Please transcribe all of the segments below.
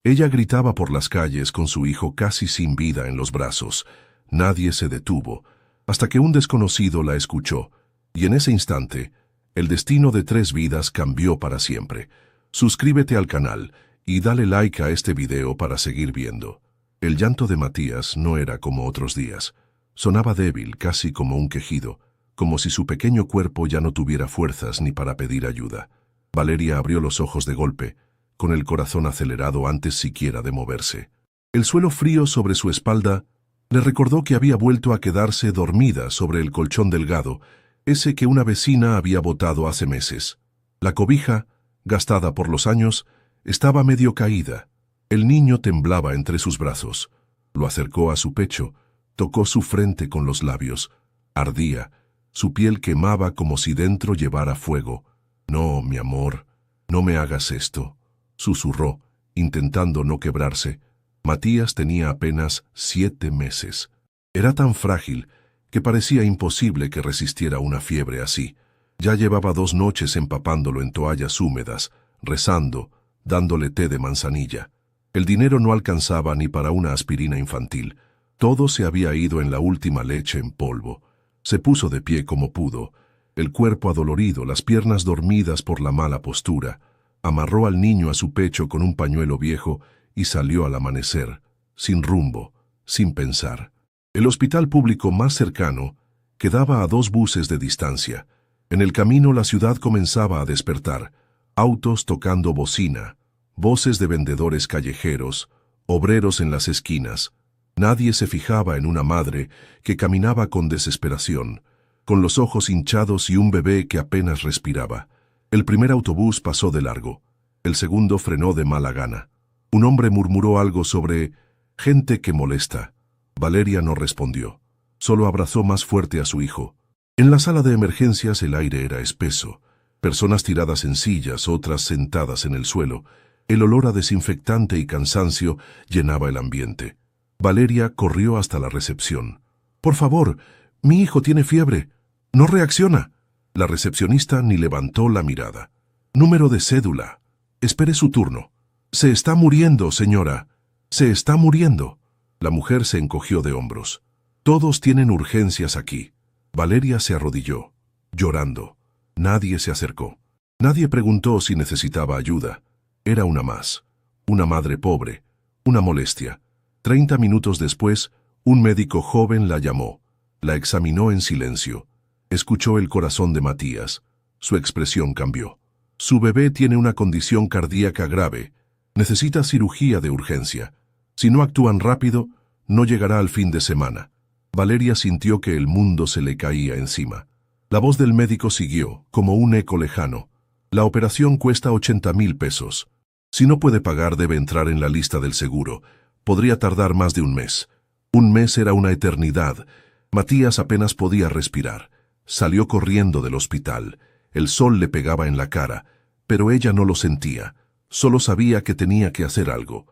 Ella gritaba por las calles con su hijo casi sin vida en los brazos. Nadie se detuvo, hasta que un desconocido la escuchó, y en ese instante, el destino de 3 vidas cambió para siempre. Suscríbete al canal y dale like a este video para seguir viendo. El llanto de Matías no era como otros días. Sonaba débil, casi como un quejido, como si su pequeño cuerpo ya no tuviera fuerzas ni para pedir ayuda. Valeria abrió los ojos de golpe, con el corazón acelerado antes siquiera de moverse. El suelo frío sobre su espalda le recordó que había vuelto a quedarse dormida sobre el colchón delgado, ese que una vecina había botado hace meses. La cobija, gastada por los años, estaba medio caída. El niño temblaba entre sus brazos. Lo acercó a su pecho, tocó su frente con los labios. Ardía, su piel quemaba como si dentro llevara fuego. «No, mi amor, no me hagas esto», susurró, intentando no quebrarse. Matías tenía apenas 7 meses. Era tan frágil que parecía imposible que resistiera una fiebre así. Ya llevaba 2 noches empapándolo en toallas húmedas, rezando, dándole té de manzanilla. El dinero no alcanzaba ni para una aspirina infantil. Todo se había ido en la última leche en polvo. Se puso de pie como pudo, el cuerpo adolorido, las piernas dormidas por la mala postura. Amarró al niño a su pecho con un pañuelo viejo y salió al amanecer, sin rumbo, sin pensar. El hospital público más cercano quedaba a 2 buses de distancia. En el camino la ciudad comenzaba a despertar, autos tocando bocina, voces de vendedores callejeros, obreros en las esquinas. Nadie se fijaba en una madre que caminaba con desesperación, con los ojos hinchados y un bebé que apenas respiraba. El primer autobús pasó de largo. El segundo frenó de mala gana. Un hombre murmuró algo sobre gente que molesta. Valeria no respondió. Solo abrazó más fuerte a su hijo. En la sala de emergencias el aire era espeso. Personas tiradas en sillas, otras sentadas en el suelo. El olor a desinfectante y cansancio llenaba el ambiente. Valeria corrió hasta la recepción. «Por favor, mi hijo tiene fiebre. No reacciona». La recepcionista ni levantó la mirada. «Número de cédula. Espere su turno». «Se está muriendo, señora. Se está muriendo». La mujer se encogió de hombros. «Todos tienen urgencias aquí». Valeria se arrodilló, llorando. Nadie se acercó. Nadie preguntó si necesitaba ayuda. Era una más. Una madre pobre. Una molestia. 30 minutos después, un médico joven la llamó. La examinó en silencio. Escuchó el corazón de Matías. Su expresión cambió. «Su bebé tiene una condición cardíaca grave. Necesita cirugía de urgencia. Si no actúan rápido, no llegará al fin de semana». Valeria sintió que el mundo se le caía encima. La voz del médico siguió, como un eco lejano. «La operación cuesta 80,000 pesos. Si no puede pagar, debe entrar en la lista del seguro. Podría tardar más de un mes». Un mes era una eternidad. Matías apenas podía respirar. Salió corriendo del hospital. El sol le pegaba en la cara, pero ella no lo sentía. Solo sabía que tenía que hacer algo,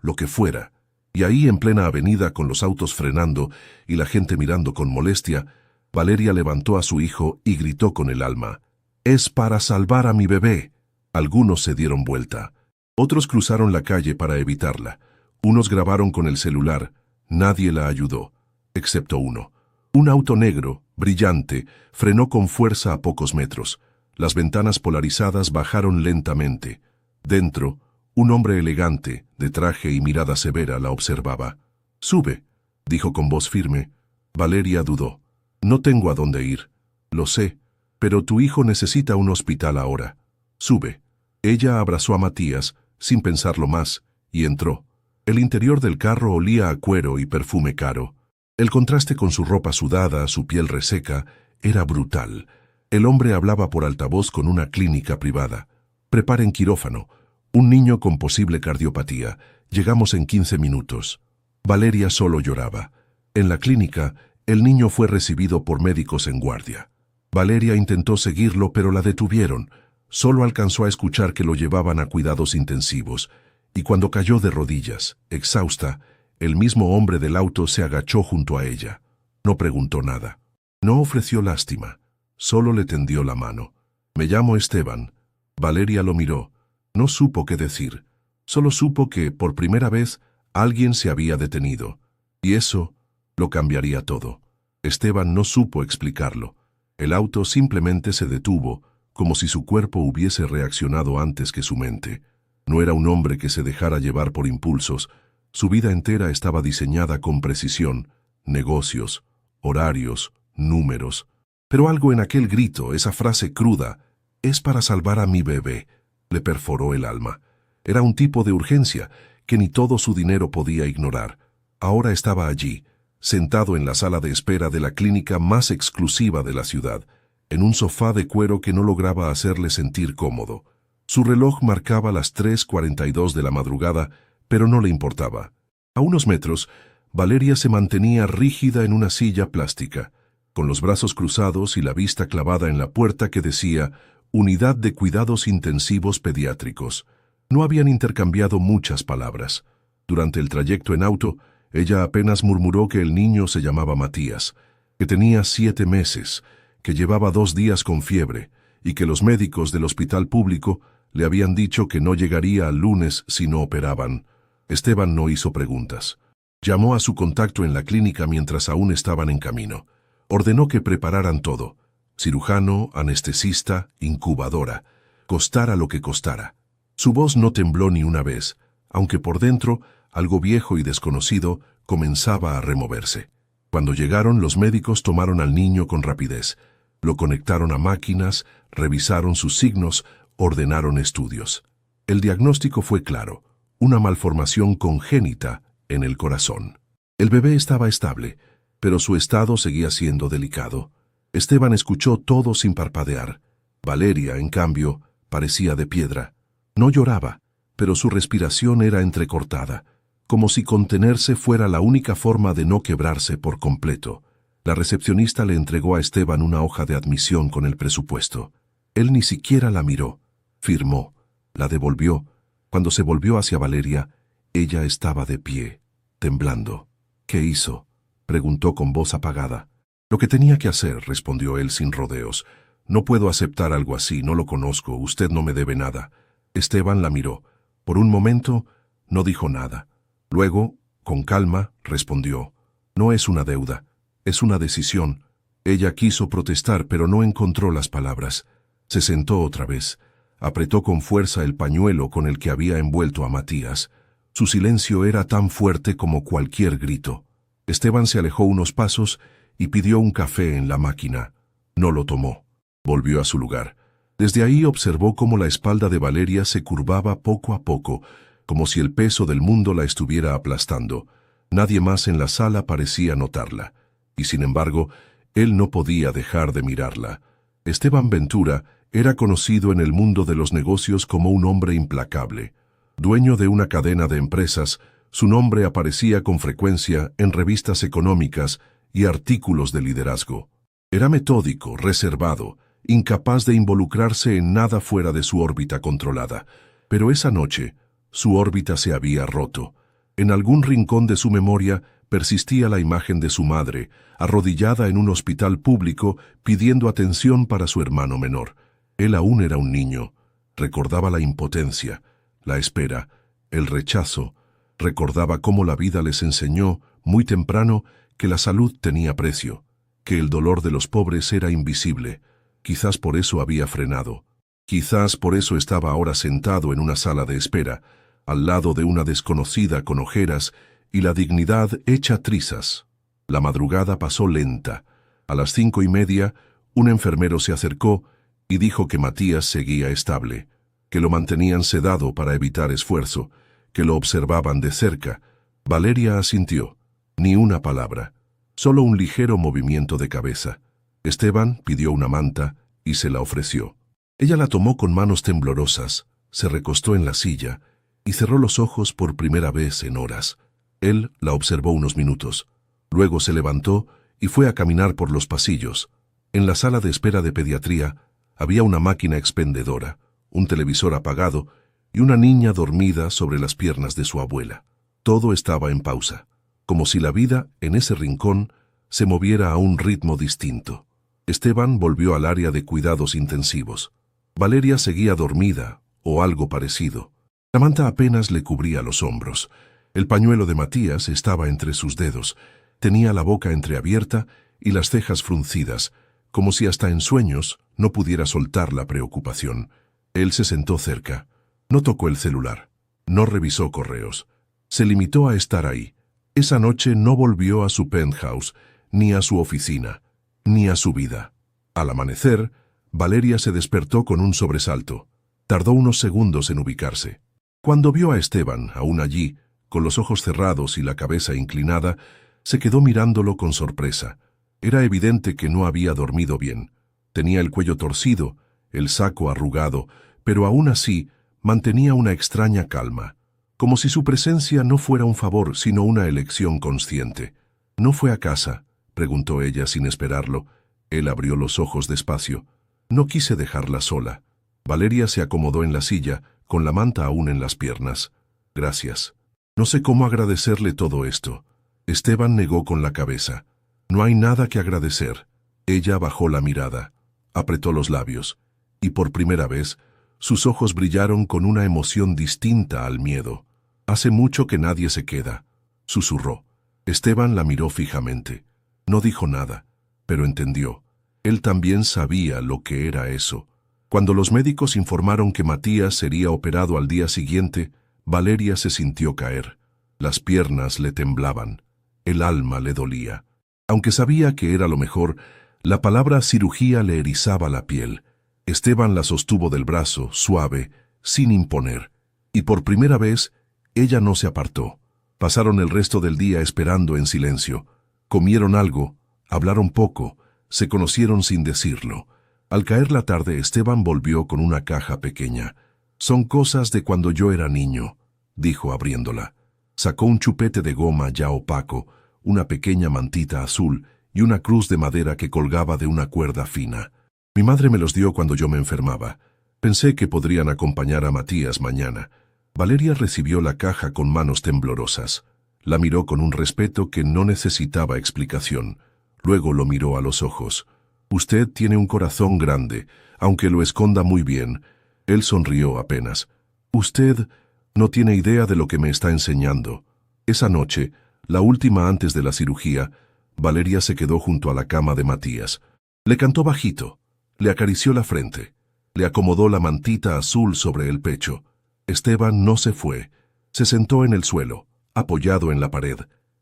lo que fuera. Y ahí, en plena avenida, con los autos frenando y la gente mirando con molestia, Valeria levantó a su hijo y gritó con el alma: «Es para salvar a mi bebé». Algunos se dieron vuelta. Otros cruzaron la calle para evitarla. Unos grabaron con el celular. Nadie la ayudó, excepto uno. Un auto negro, brillante, frenó con fuerza a pocos metros. Las ventanas polarizadas bajaron lentamente. Dentro, un hombre elegante, de traje y mirada severa, la observaba. «Sube», dijo con voz firme. Valeria dudó. «No tengo a dónde ir». «Lo sé, pero tu hijo necesita un hospital ahora. Sube». Ella abrazó a Matías, sin pensarlo más, y entró. El interior del carro olía a cuero y perfume caro. El contraste con su ropa sudada, su piel reseca, era brutal. El hombre hablaba por altavoz con una clínica privada. «Preparen quirófano. Un niño con posible cardiopatía. Llegamos en 15 minutos». Valeria solo lloraba. En la clínica, el niño fue recibido por médicos en guardia. Valeria intentó seguirlo, pero la detuvieron. Solo alcanzó a escuchar que lo llevaban a cuidados intensivos, y cuando cayó de rodillas, exhausta, el mismo hombre del auto se agachó junto a ella. No preguntó nada. No ofreció lástima. Solo le tendió la mano. «Me llamo Esteban». Valeria lo miró. No supo qué decir. Solo supo que, por primera vez, alguien se había detenido. Y eso lo cambiaría todo. Esteban no supo explicarlo. El auto simplemente se detuvo, como si su cuerpo hubiese reaccionado antes que su mente. No era un hombre que se dejara llevar por impulsos. Su vida entera estaba diseñada con precisión, negocios, horarios, números. Pero algo en aquel grito, esa frase cruda, «Es para salvar a mi bebé», le perforó el alma. Era un tipo de urgencia que ni todo su dinero podía ignorar. Ahora estaba allí, sentado en la sala de espera de la clínica más exclusiva de la ciudad, en un sofá de cuero que no lograba hacerle sentir cómodo. Su reloj marcaba las 3:42 de la madrugada, pero no le importaba. A unos metros, Valeria se mantenía rígida en una silla plástica, con los brazos cruzados y la vista clavada en la puerta que decía «Unidad de Cuidados Intensivos Pediátricos». No habían intercambiado muchas palabras. Durante el trayecto en auto, ella apenas murmuró que el niño se llamaba Matías, que tenía 7 meses, que llevaba 2 días con fiebre y que los médicos del hospital público le habían dicho que no llegaría al lunes si no operaban. Esteban no hizo preguntas. Llamó a su contacto en la clínica mientras aún estaban en camino. Ordenó que prepararan todo: cirujano, anestesista, incubadora, costara lo que costara. Su voz no tembló ni una vez, aunque por dentro algo viejo y desconocido comenzaba a removerse. Cuando llegaron, los médicos tomaron al niño con rapidez. Lo conectaron a máquinas, revisaron sus signos, ordenaron estudios. El diagnóstico fue claro: una malformación congénita en el corazón. El bebé estaba estable, pero su estado seguía siendo delicado. Esteban escuchó todo sin parpadear. Valeria, en cambio, parecía de piedra. No lloraba, pero su respiración era entrecortada, como si contenerse fuera la única forma de no quebrarse por completo. La recepcionista le entregó a Esteban una hoja de admisión con el presupuesto. Él ni siquiera la miró. Firmó, la devolvió. Cuando se volvió hacia Valeria, ella estaba de pie, temblando. «¿Qué hizo?», preguntó con voz apagada. «Lo que tenía que hacer», respondió él sin rodeos. «No puedo aceptar algo así, no lo conozco, usted no me debe nada». Esteban la miró. Por un momento no dijo nada. Luego, con calma, respondió: «No es una deuda, es una decisión». Ella quiso protestar, pero no encontró las palabras. Se sentó otra vez. Apretó con fuerza el pañuelo con el que había envuelto a Matías. Su silencio era tan fuerte como cualquier grito. Esteban se alejó unos pasos y pidió un café en la máquina. No lo tomó. Volvió a su lugar. Desde ahí observó cómo la espalda de Valeria se curvaba poco a poco, como si el peso del mundo la estuviera aplastando. Nadie más en la sala parecía notarla, y sin embargo, él no podía dejar de mirarla. Esteban Ventura era conocido en el mundo de los negocios como un hombre implacable. Dueño de una cadena de empresas, su nombre aparecía con frecuencia en revistas económicas y artículos de liderazgo. Era metódico, reservado, incapaz de involucrarse en nada fuera de su órbita controlada. Pero esa noche, su órbita se había roto. En algún rincón de su memoria persistía la imagen de su madre, arrodillada en un hospital público pidiendo atención para su hermano menor. Él aún era un niño. Recordaba la impotencia, la espera, el rechazo. Recordaba cómo la vida les enseñó, muy temprano, que la salud tenía precio, que el dolor de los pobres era invisible. Quizás por eso había frenado. Quizás por eso estaba ahora sentado en una sala de espera, al lado de una desconocida con ojeras y la dignidad hecha trizas. La madrugada pasó lenta. A las 5:30, un enfermero se acercó y dijo que Matías seguía estable, que lo mantenían sedado para evitar esfuerzo, que lo observaban de cerca. Valeria asintió. Ni una palabra, solo un ligero movimiento de cabeza. Esteban pidió una manta y se la ofreció. Ella la tomó con manos temblorosas, se recostó en la silla y cerró los ojos por primera vez en horas. Él la observó unos minutos. Luego se levantó y fue a caminar por los pasillos. En la sala de espera de pediatría había una máquina expendedora, un televisor apagado y una niña dormida sobre las piernas de su abuela. Todo estaba en pausa, como si la vida en ese rincón se moviera a un ritmo distinto. Esteban volvió al área de cuidados intensivos. Valeria seguía dormida, o algo parecido. La manta apenas le cubría los hombros. El pañuelo de Matías estaba entre sus dedos. Tenía la boca entreabierta y las cejas fruncidas, como si hasta en sueños no pudiera soltar la preocupación. Él se sentó cerca. No tocó el celular. No revisó correos. Se limitó a estar ahí. Esa noche no volvió a su penthouse, ni a su oficina, ni a su vida. Al amanecer, Valeria se despertó con un sobresalto. Tardó unos segundos en ubicarse. Cuando vio a Esteban, aún allí, con los ojos cerrados y la cabeza inclinada, se quedó mirándolo con sorpresa. Era evidente que no había dormido bien. Tenía el cuello torcido, el saco arrugado, pero aún así mantenía una extraña calma, como si su presencia no fuera un favor, sino una elección consciente. ¿No fue a casa?, preguntó ella sin esperarlo. Él abrió los ojos despacio. No quise dejarla sola. Valeria se acomodó en la silla, con la manta aún en las piernas. Gracias. No sé cómo agradecerle todo esto. Esteban negó con la cabeza. No hay nada que agradecer. Ella bajó la mirada, apretó los labios, y por primera vez, sus ojos brillaron con una emoción distinta al miedo. Hace mucho que nadie se queda, susurró. Esteban la miró fijamente. No dijo nada, pero entendió. Él también sabía lo que era eso. Cuando los médicos informaron que Matías sería operado al día siguiente, Valeria se sintió caer. Las piernas le temblaban. El alma le dolía. Aunque sabía que era lo mejor, la palabra cirugía le erizaba la piel. Esteban la sostuvo del brazo, suave, sin imponer. Y por primera vez, ella no se apartó. Pasaron el resto del día esperando en silencio. Comieron algo, hablaron poco, se conocieron sin decirlo. Al caer la tarde, Esteban volvió con una caja pequeña. «Son cosas de cuando yo era niño», dijo abriéndola. Sacó un chupete de goma ya opaco, una pequeña mantita azul y una cruz de madera que colgaba de una cuerda fina. «Mi madre me los dio cuando yo me enfermaba. Pensé que podrían acompañar a Matías mañana». Valeria recibió la caja con manos temblorosas. La miró con un respeto que no necesitaba explicación. Luego lo miró a los ojos. «Usted tiene un corazón grande, aunque lo esconda muy bien». Él sonrió apenas. «Usted no tiene idea de lo que me está enseñando». Esa noche, la última antes de la cirugía, Valeria se quedó junto a la cama de Matías. Le cantó bajito, le acarició la frente, le acomodó la mantita azul sobre el pecho. Esteban no se fue. Se sentó en el suelo, apoyado en la pared.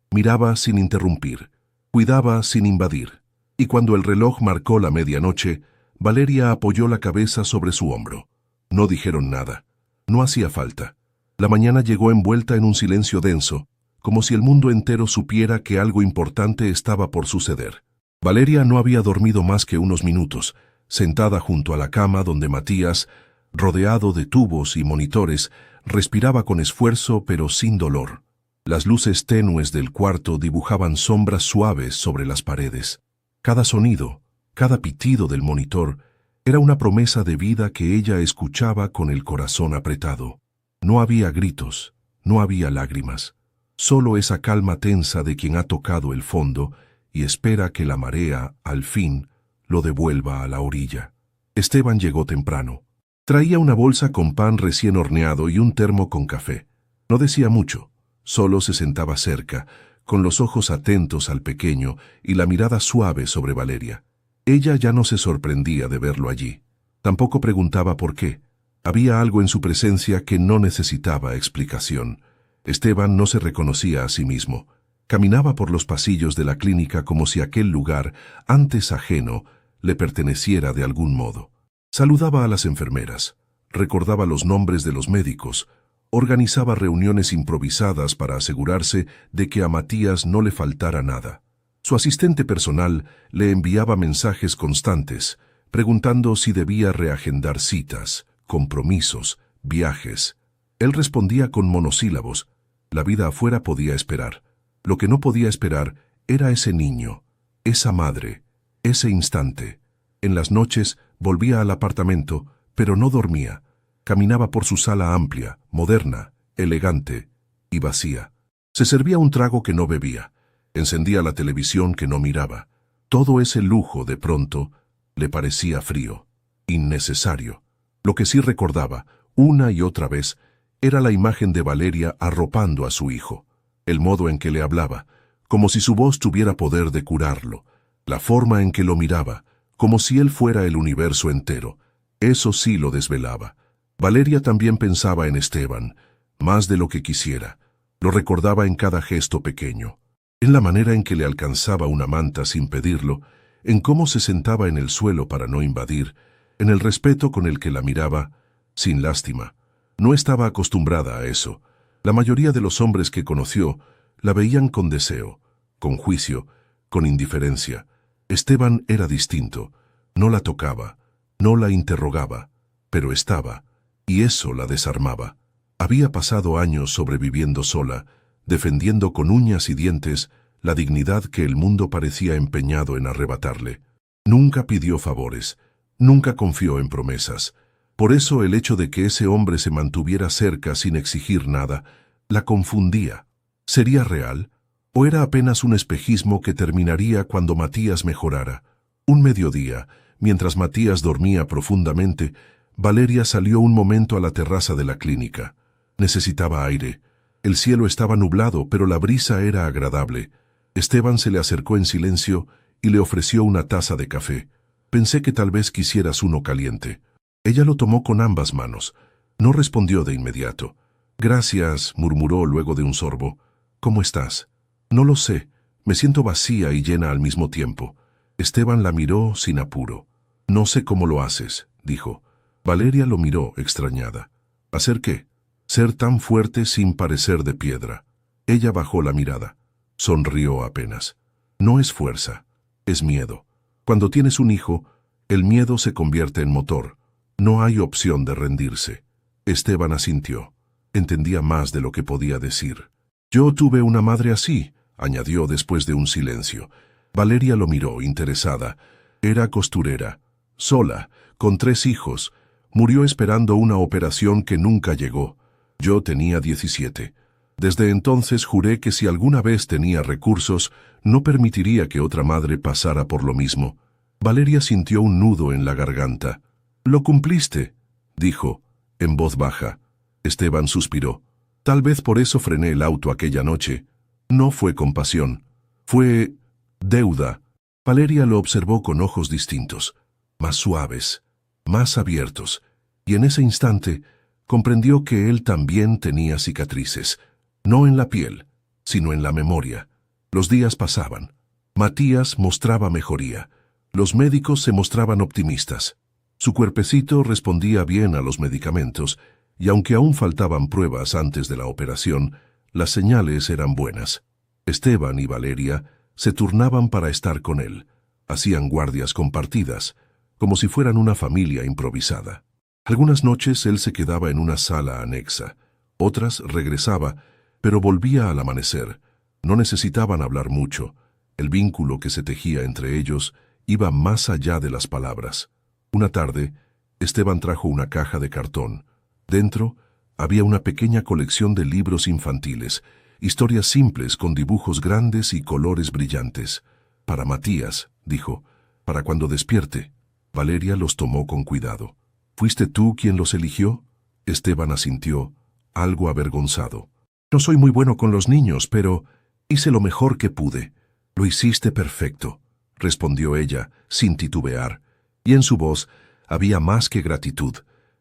Miraba sin interrumpir, cuidaba sin invadir. Y cuando el reloj marcó la medianoche, Valeria apoyó la cabeza sobre su hombro. No dijeron nada. No hacía falta. La mañana llegó envuelta en un silencio denso, como si el mundo entero supiera que algo importante estaba por suceder. Valeria no había dormido más que unos minutos, sentada junto a la cama donde Matías, rodeado de tubos y monitores, respiraba con esfuerzo pero sin dolor. Las luces tenues del cuarto dibujaban sombras suaves sobre las paredes. Cada sonido, cada pitido del monitor, era una promesa de vida que ella escuchaba con el corazón apretado. No había gritos, no había lágrimas, solo esa calma tensa de quien ha tocado el fondo y espera que la marea, al fin, lo devuelva a la orilla. Esteban llegó temprano. Traía una bolsa con pan recién horneado y un termo con café. No decía mucho, solo se sentaba cerca, con los ojos atentos al pequeño y la mirada suave sobre Valeria. Ella ya no se sorprendía de verlo allí. Tampoco preguntaba por qué. Había algo en su presencia que no necesitaba explicación. Esteban no se reconocía a sí mismo. Caminaba por los pasillos de la clínica como si aquel lugar, antes ajeno, le perteneciera de algún modo. Saludaba a las enfermeras, recordaba los nombres de los médicos, organizaba reuniones improvisadas para asegurarse de que a Matías no le faltara nada. Su asistente personal le enviaba mensajes constantes, preguntando si debía reagendar citas, compromisos, viajes. Él respondía con monosílabos. La vida afuera podía esperar. Lo que no podía esperar era ese niño, esa madre, ese instante. En las noches volvía al apartamento, pero no dormía. Caminaba por su sala amplia, moderna, elegante y vacía. Se servía un trago que no bebía. Encendía la televisión que no miraba. Todo ese lujo, de pronto, le parecía frío, innecesario. Lo que sí recordaba, una y otra vez, Era la imagen de Valeria arropando a su hijo, el modo en que le hablaba, como si su voz tuviera poder de curarlo, la forma en que lo miraba, como si él fuera el universo entero. Eso sí lo desvelaba. Valeria también pensaba en Esteban, más de lo que quisiera. Lo recordaba en cada gesto pequeño, en la manera en que le alcanzaba una manta sin pedirlo, en cómo se sentaba en el suelo para no invadir, en el respeto con el que la miraba, sin lástima. No estaba acostumbrada a eso. La mayoría de los hombres que conoció la veían con deseo, con juicio, con indiferencia. Esteban era distinto. No la tocaba, no la interrogaba, pero estaba, y eso la desarmaba. Había pasado años sobreviviendo sola, defendiendo con uñas y dientes la dignidad que el mundo parecía empeñado en arrebatarle. Nunca pidió favores, nunca confió en promesas. Por eso el hecho de que ese hombre se mantuviera cerca sin exigir nada, la confundía. ¿Sería real? ¿O era apenas un espejismo que terminaría cuando Matías mejorara? Un mediodía, mientras Matías dormía profundamente, Valeria salió un momento a la terraza de la clínica. Necesitaba aire. El cielo estaba nublado, pero la brisa era agradable. Esteban se le acercó en silencio y le ofreció una taza de café. Pensé que tal vez quisieras uno caliente. Ella lo tomó con ambas manos. No respondió de inmediato. Gracias, murmuró luego de un sorbo. ¿Cómo estás? No lo sé. Me siento vacía y llena al mismo tiempo. Esteban la miró sin apuro. No sé cómo lo haces, dijo. Valeria lo miró extrañada. ¿Hacer qué? Ser tan fuerte sin parecer de piedra. Ella bajó la mirada. Sonrió apenas. No es fuerza, es miedo. Cuando tienes un hijo, el miedo se convierte en motor. No hay opción de rendirse. Esteban asintió. Entendía más de lo que podía decir. Yo tuve una madre así, añadió después de un silencio. Valeria lo miró, interesada. Era costurera, sola, con 3 hijos. Murió esperando una operación que nunca llegó. Yo tenía 17. Desde entonces juré que si alguna vez tenía recursos, no permitiría que otra madre pasara por lo mismo. Valeria sintió un nudo en la garganta. «Lo cumpliste», dijo, en voz baja. Esteban suspiró. Tal vez por eso frené el auto aquella noche. No fue compasión. Fue deuda. Valeria lo observó con ojos distintos, más suaves, más abiertos, y en ese instante comprendió que él también tenía cicatrices, no en la piel, sino en la memoria. Los días pasaban. Matías mostraba mejoría. Los médicos se mostraban optimistas. Su cuerpecito respondía bien a los medicamentos, y aunque aún faltaban pruebas antes de la operación, las señales eran buenas. Esteban y Valeria se turnaban para estar con él. Hacían guardias compartidas, como si fueran una familia improvisada. Algunas noches él se quedaba en una sala anexa, otras regresaba, pero volvía al amanecer. No necesitaban hablar mucho. El vínculo que se tejía entre ellos iba más allá de las palabras. Una tarde, Esteban trajo una caja de cartón. Dentro había una pequeña colección de libros infantiles, historias simples con dibujos grandes y colores brillantes. Para Matías, dijo, para cuando despierte. Valeria los tomó con cuidado. ¿Fuiste tú quien los eligió? Esteban asintió, algo avergonzado. No soy muy bueno con los niños, pero hice lo mejor que pude. Lo hiciste perfecto, respondió ella, sin titubear, y en su voz había más que gratitud.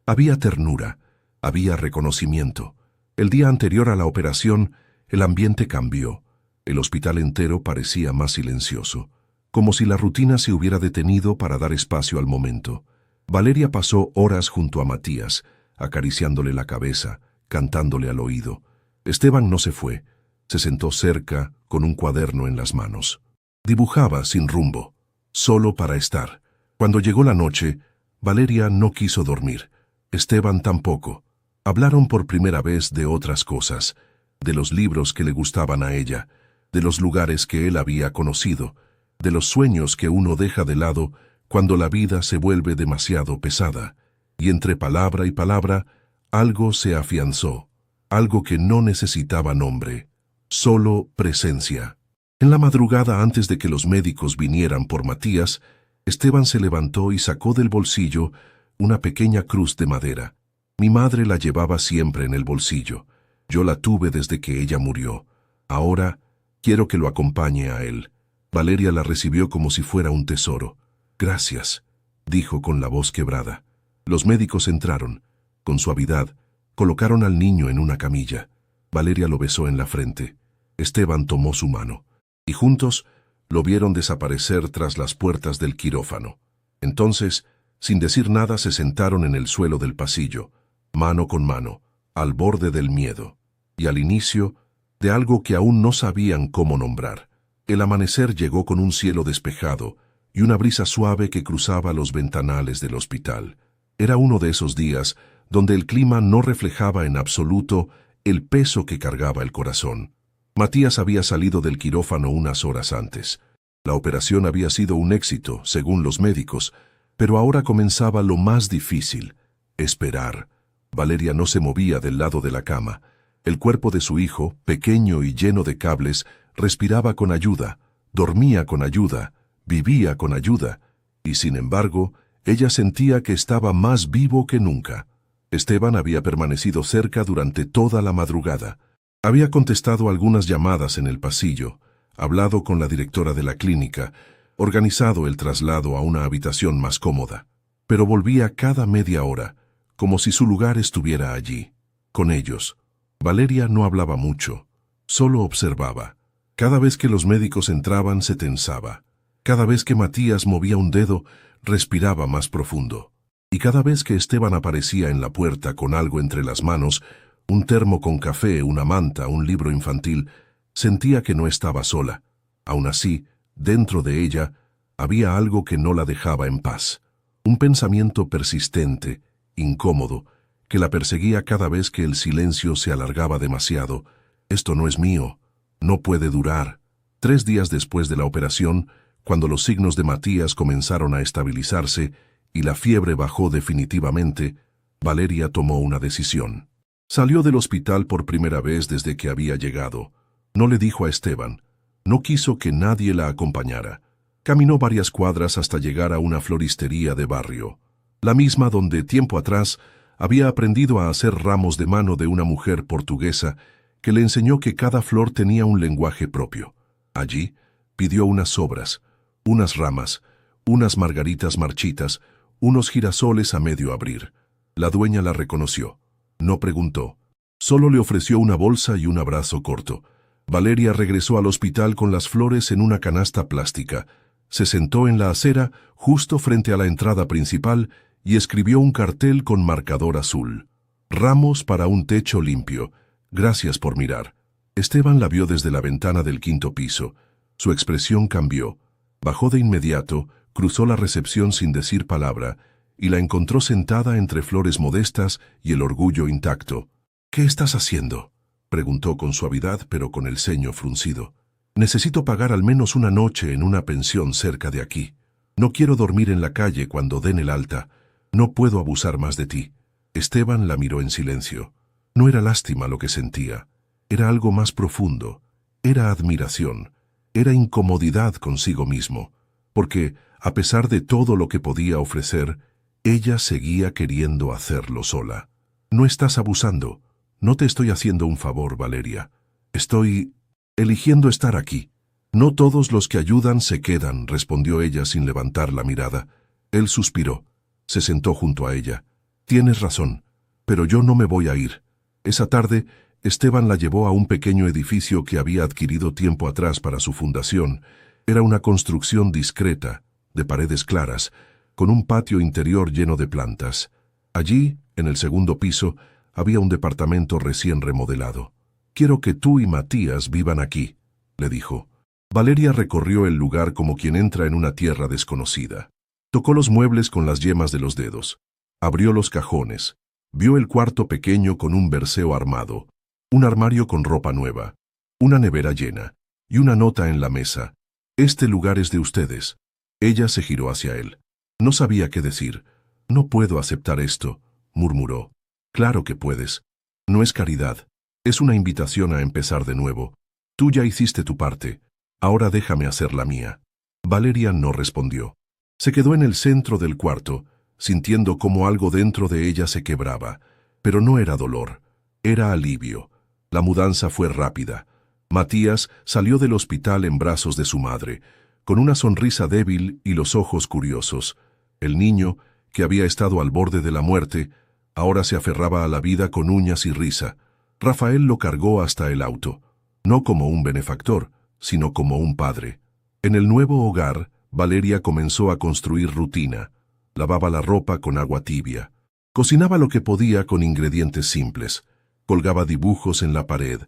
Había ternura, había reconocimiento. El día anterior a la operación, el ambiente cambió. El hospital entero parecía más silencioso, como si la rutina se hubiera detenido para dar espacio al momento. Valeria pasó horas junto a Matías, acariciándole la cabeza, cantándole al oído. Esteban no se fue. Se sentó cerca, con un cuaderno en las manos. Dibujaba sin rumbo, solo para estar. Cuando llegó la noche, Valeria no quiso dormir. Esteban tampoco. Hablaron por primera vez de otras cosas, de los libros que le gustaban a ella, de los lugares que él había conocido, de los sueños que uno deja de lado cuando la vida se vuelve demasiado pesada, y entre palabra y palabra, algo se afianzó, algo que no necesitaba nombre, solo presencia. En la madrugada antes de que los médicos vinieran por Matías, Esteban se levantó y sacó del bolsillo una pequeña cruz de madera. Mi madre la llevaba siempre en el bolsillo. Yo la tuve desde que ella murió. Ahora quiero que lo acompañe a él. Valeria la recibió como si fuera un tesoro. Gracias, dijo con la voz quebrada. Los médicos entraron. Con suavidad, colocaron al niño en una camilla. Valeria lo besó en la frente. Esteban tomó su mano. Y juntos lo vieron desaparecer tras las puertas del quirófano. Entonces, sin decir nada, se sentaron en el suelo del pasillo, mano con mano, al borde del miedo, y al inicio de algo que aún no sabían cómo nombrar. El amanecer llegó con un cielo despejado y una brisa suave que cruzaba los ventanales del hospital. Era uno de esos días donde el clima no reflejaba en absoluto el peso que cargaba el corazón. Matías había salido del quirófano unas horas antes. La operación había sido un éxito, según los médicos, pero ahora comenzaba lo más difícil: esperar. Valeria no se movía del lado de la cama. El cuerpo de su hijo, pequeño y lleno de cables, respiraba con ayuda, dormía con ayuda, vivía con ayuda, y sin embargo, ella sentía que estaba más vivo que nunca. Esteban había permanecido cerca durante toda la madrugada. Había contestado algunas llamadas en el pasillo, hablado con la directora de la clínica, organizado el traslado a una habitación más cómoda, pero volvía cada media hora, como si su lugar estuviera allí, con ellos. Valeria no hablaba mucho, solo observaba. Cada vez que los médicos entraban se tensaba. Cada vez que Matías movía un dedo, respiraba más profundo. Y cada vez que Esteban aparecía en la puerta con algo entre las manos, un termo con café, una manta, un libro infantil, sentía que no estaba sola. Aún así, dentro de ella, había algo que no la dejaba en paz. Un pensamiento persistente, incómodo, que la perseguía cada vez que el silencio se alargaba demasiado. Esto no es mío, no puede durar. 3 días después de la operación, cuando los signos de Matías comenzaron a estabilizarse y la fiebre bajó definitivamente, Valeria tomó una decisión. Salió del hospital por primera vez desde que había llegado. No le dijo a Esteban. No quiso que nadie la acompañara. Caminó varias cuadras hasta llegar a una floristería de barrio, la misma donde tiempo atrás había aprendido a hacer ramos de mano de una mujer portuguesa que le enseñó que cada flor tenía un lenguaje propio. Allí pidió unas sobras, unas ramas, unas margaritas marchitas, unos girasoles a medio abrir. La dueña la reconoció. No preguntó. Solo le ofreció una bolsa y un abrazo corto. Valeria regresó al hospital con las flores en una canasta plástica. Se sentó en la acera, justo frente a la entrada principal, y escribió un cartel con marcador azul. Ramos para un techo limpio. Gracias por mirar. Esteban la vio desde la ventana del 5º piso. Su expresión cambió. Bajó de inmediato, cruzó la recepción sin decir palabra, y la encontró sentada entre flores modestas y el orgullo intacto. «¿Qué estás haciendo?», preguntó con suavidad, pero con el ceño fruncido. «Necesito pagar al menos una noche en una pensión cerca de aquí. No quiero dormir en la calle cuando den el alta. No puedo abusar más de ti». Esteban la miró en silencio. No era lástima lo que sentía. Era algo más profundo. Era admiración. Era incomodidad consigo mismo. Porque, a pesar de todo lo que podía ofrecer, ella seguía queriendo hacerlo sola. «No estás abusando. No te estoy haciendo un favor, Valeria. Estoy eligiendo estar aquí». «No todos los que ayudan se quedan», respondió ella sin levantar la mirada. Él suspiró. Se sentó junto a ella. «Tienes razón, pero yo no me voy a ir». Esa tarde, Esteban la llevó a un pequeño edificio que había adquirido tiempo atrás para su fundación. Era una construcción discreta, de paredes claras, con un patio interior lleno de plantas. Allí, en el 2º piso, había un departamento recién remodelado. «Quiero que tú y Matías vivan aquí», le dijo. Valeria recorrió el lugar como quien entra en una tierra desconocida. Tocó los muebles con las yemas de los dedos. Abrió los cajones. Vio el cuarto pequeño con un verseo armado, un armario con ropa nueva, una nevera llena y una nota en la mesa. «Este lugar es de ustedes». Ella se giró hacia él. No sabía qué decir. «No puedo aceptar esto», murmuró. «Claro que puedes. No es caridad. Es una invitación a empezar de nuevo. Tú ya hiciste tu parte. Ahora déjame hacer la mía». Valeria no respondió. Se quedó en el centro del cuarto, sintiendo cómo algo dentro de ella se quebraba. Pero no era dolor, era alivio. La mudanza fue rápida. Matías salió del hospital en brazos de su madre, con una sonrisa débil y los ojos curiosos. El niño, que había estado al borde de la muerte, ahora se aferraba a la vida con uñas y risa. Rafael lo cargó hasta el auto, no como un benefactor, sino como un padre. En el nuevo hogar, Valeria comenzó a construir rutina. Lavaba la ropa con agua tibia. Cocinaba lo que podía con ingredientes simples. Colgaba dibujos en la pared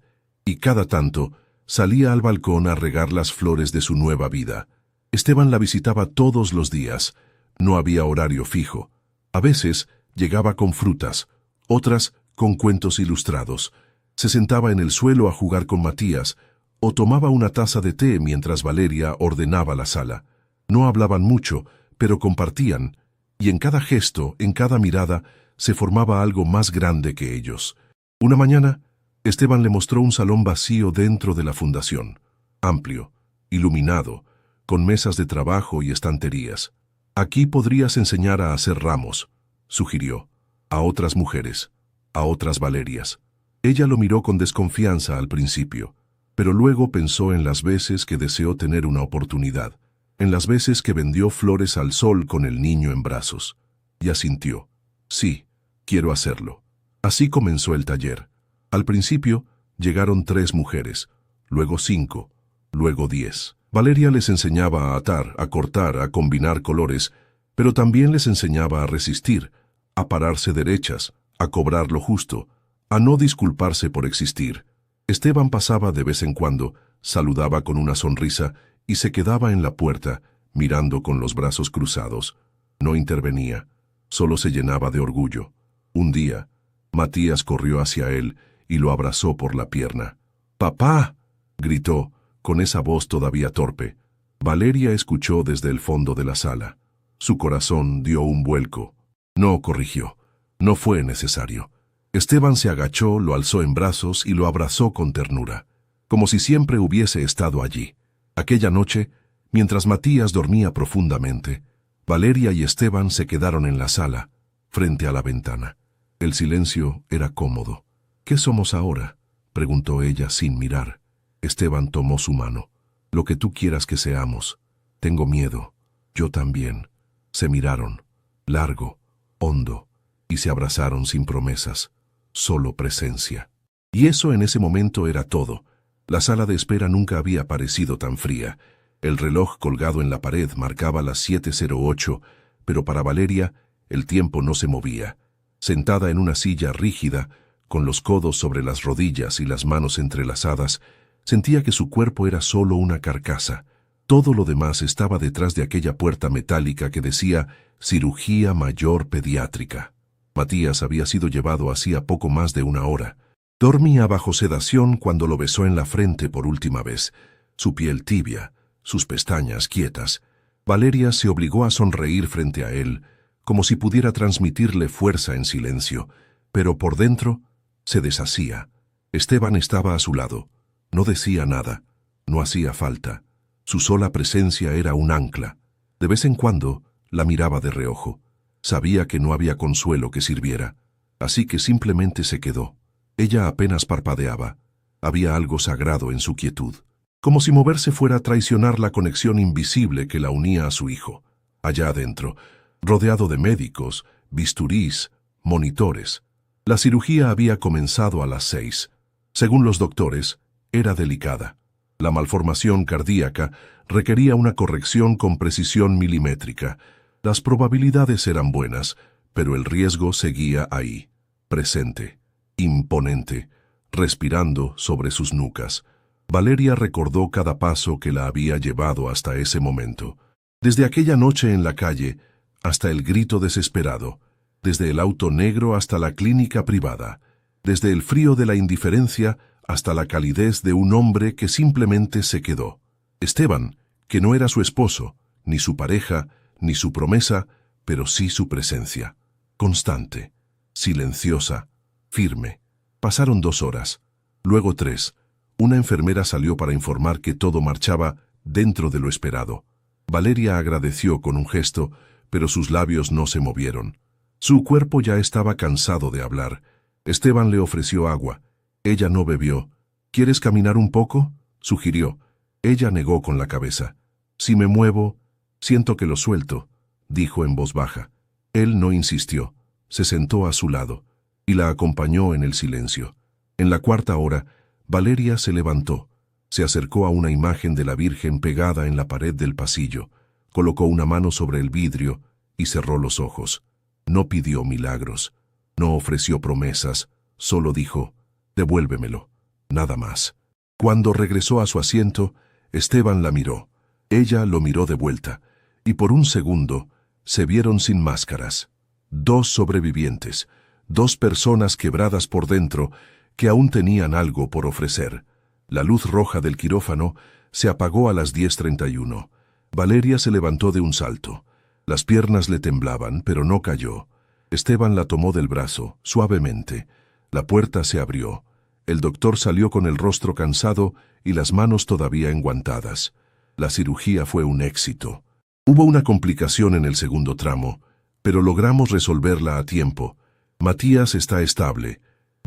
y cada tanto salía al balcón a regar las flores de su nueva vida. Esteban la visitaba todos los días. No había horario fijo. A veces llegaba con frutas, otras con cuentos ilustrados. Se sentaba en el suelo a jugar con Matías o tomaba una taza de té mientras Valeria ordenaba la sala. No hablaban mucho, pero compartían, y en cada gesto, en cada mirada, se formaba algo más grande que ellos. Una mañana, Esteban le mostró un salón vacío dentro de la fundación, amplio, iluminado, con mesas de trabajo y estanterías. Aquí podrías enseñar a hacer ramos, sugirió, a otras mujeres, a otras Valerias. Ella lo miró con desconfianza al principio, pero luego pensó en las veces que deseó tener una oportunidad, en las veces que vendió flores al sol con el niño en brazos, y asintió. Sí, quiero hacerlo. Así comenzó el taller. Al principio llegaron 3 mujeres, luego 5, luego 10. Valeria les enseñaba a atar, a cortar, a combinar colores, pero también les enseñaba a resistir, a pararse derechas, a cobrar lo justo, a no disculparse por existir. Esteban pasaba de vez en cuando, saludaba con una sonrisa y se quedaba en la puerta, mirando con los brazos cruzados. No intervenía, solo se llenaba de orgullo. Un día, Matías corrió hacia él y lo abrazó por la pierna. «¡Papá!», gritó, con esa voz todavía torpe. Valeria escuchó desde el fondo de la sala. Su corazón dio un vuelco. No corrigió. No fue necesario. Esteban se agachó, lo alzó en brazos y lo abrazó con ternura, como si siempre hubiese estado allí. Aquella noche, mientras Matías dormía profundamente, Valeria y Esteban se quedaron en la sala, frente a la ventana. El silencio era cómodo. «¿Qué somos ahora?», preguntó ella sin mirar. Esteban tomó su mano. «Lo que tú quieras que seamos. Tengo miedo. Yo también». Se miraron, largo, hondo, y se abrazaron sin promesas, solo presencia. Y eso en ese momento era todo. La sala de espera nunca había parecido tan fría. El reloj colgado en la pared marcaba las 7:08, pero para Valeria el tiempo no se movía. Sentada en una silla rígida, con los codos sobre las rodillas y las manos entrelazadas, sentía que su cuerpo era solo una carcasa. Todo lo demás estaba detrás de aquella puerta metálica que decía «Cirugía Mayor Pediátrica». Matías había sido llevado hacía poco más de una hora. Dormía bajo sedación cuando lo besó en la frente por última vez, su piel tibia, sus pestañas quietas. Valeria se obligó a sonreír frente a él, como si pudiera transmitirle fuerza en silencio, pero por dentro se deshacía. Esteban estaba a su lado. No decía nada, no hacía falta. Su sola presencia era un ancla. De vez en cuando la miraba de reojo. Sabía que no había consuelo que sirviera, así que simplemente se quedó. Ella apenas parpadeaba. Había algo sagrado en su quietud, como si moverse fuera a traicionar la conexión invisible que la unía a su hijo. Allá adentro, rodeado de médicos, bisturís, monitores. La cirugía había comenzado a las 6. Según los doctores, era delicada. La malformación cardíaca requería una corrección con precisión milimétrica. Las probabilidades eran buenas, pero el riesgo seguía ahí, presente, imponente, respirando sobre sus nucas. Valeria recordó cada paso que la había llevado hasta ese momento. Desde aquella noche en la calle hasta el grito desesperado, desde el auto negro hasta la clínica privada, desde el frío de la indiferencia hasta la calidez de un hombre que simplemente se quedó. Esteban, que no era su esposo, ni su pareja, ni su promesa, pero sí su presencia. Constante, silenciosa, firme. Pasaron 2 horas, luego 3. Una enfermera salió para informar que todo marchaba dentro de lo esperado. Valeria agradeció con un gesto, pero sus labios no se movieron. Su cuerpo ya estaba cansado de hablar. Esteban le ofreció agua. Ella no bebió. ¿Quieres caminar un poco?, sugirió. Ella negó con la cabeza. Si me muevo, siento que lo suelto, dijo en voz baja. Él no insistió. Se sentó a su lado y la acompañó en el silencio. En la cuarta hora, Valeria se levantó. Se acercó a una imagen de la Virgen pegada en la pared del pasillo. Colocó una mano sobre el vidrio y cerró los ojos. No pidió milagros. No ofreció promesas. Solo dijo: «Devuélvemelo». Nada más. Cuando regresó a su asiento, Esteban la miró. Ella lo miró de vuelta, y por un segundo se vieron sin máscaras. Dos sobrevivientes, dos personas quebradas por dentro que aún tenían algo por ofrecer. La luz roja del quirófano se apagó a las 10:31. Valeria se levantó de un salto. Las piernas le temblaban, pero no cayó. Esteban la tomó del brazo, suavemente. La puerta se abrió. El doctor salió con el rostro cansado y las manos todavía enguantadas. La cirugía fue un éxito. Hubo una complicación en el segundo tramo, pero logramos resolverla a tiempo. Matías está estable.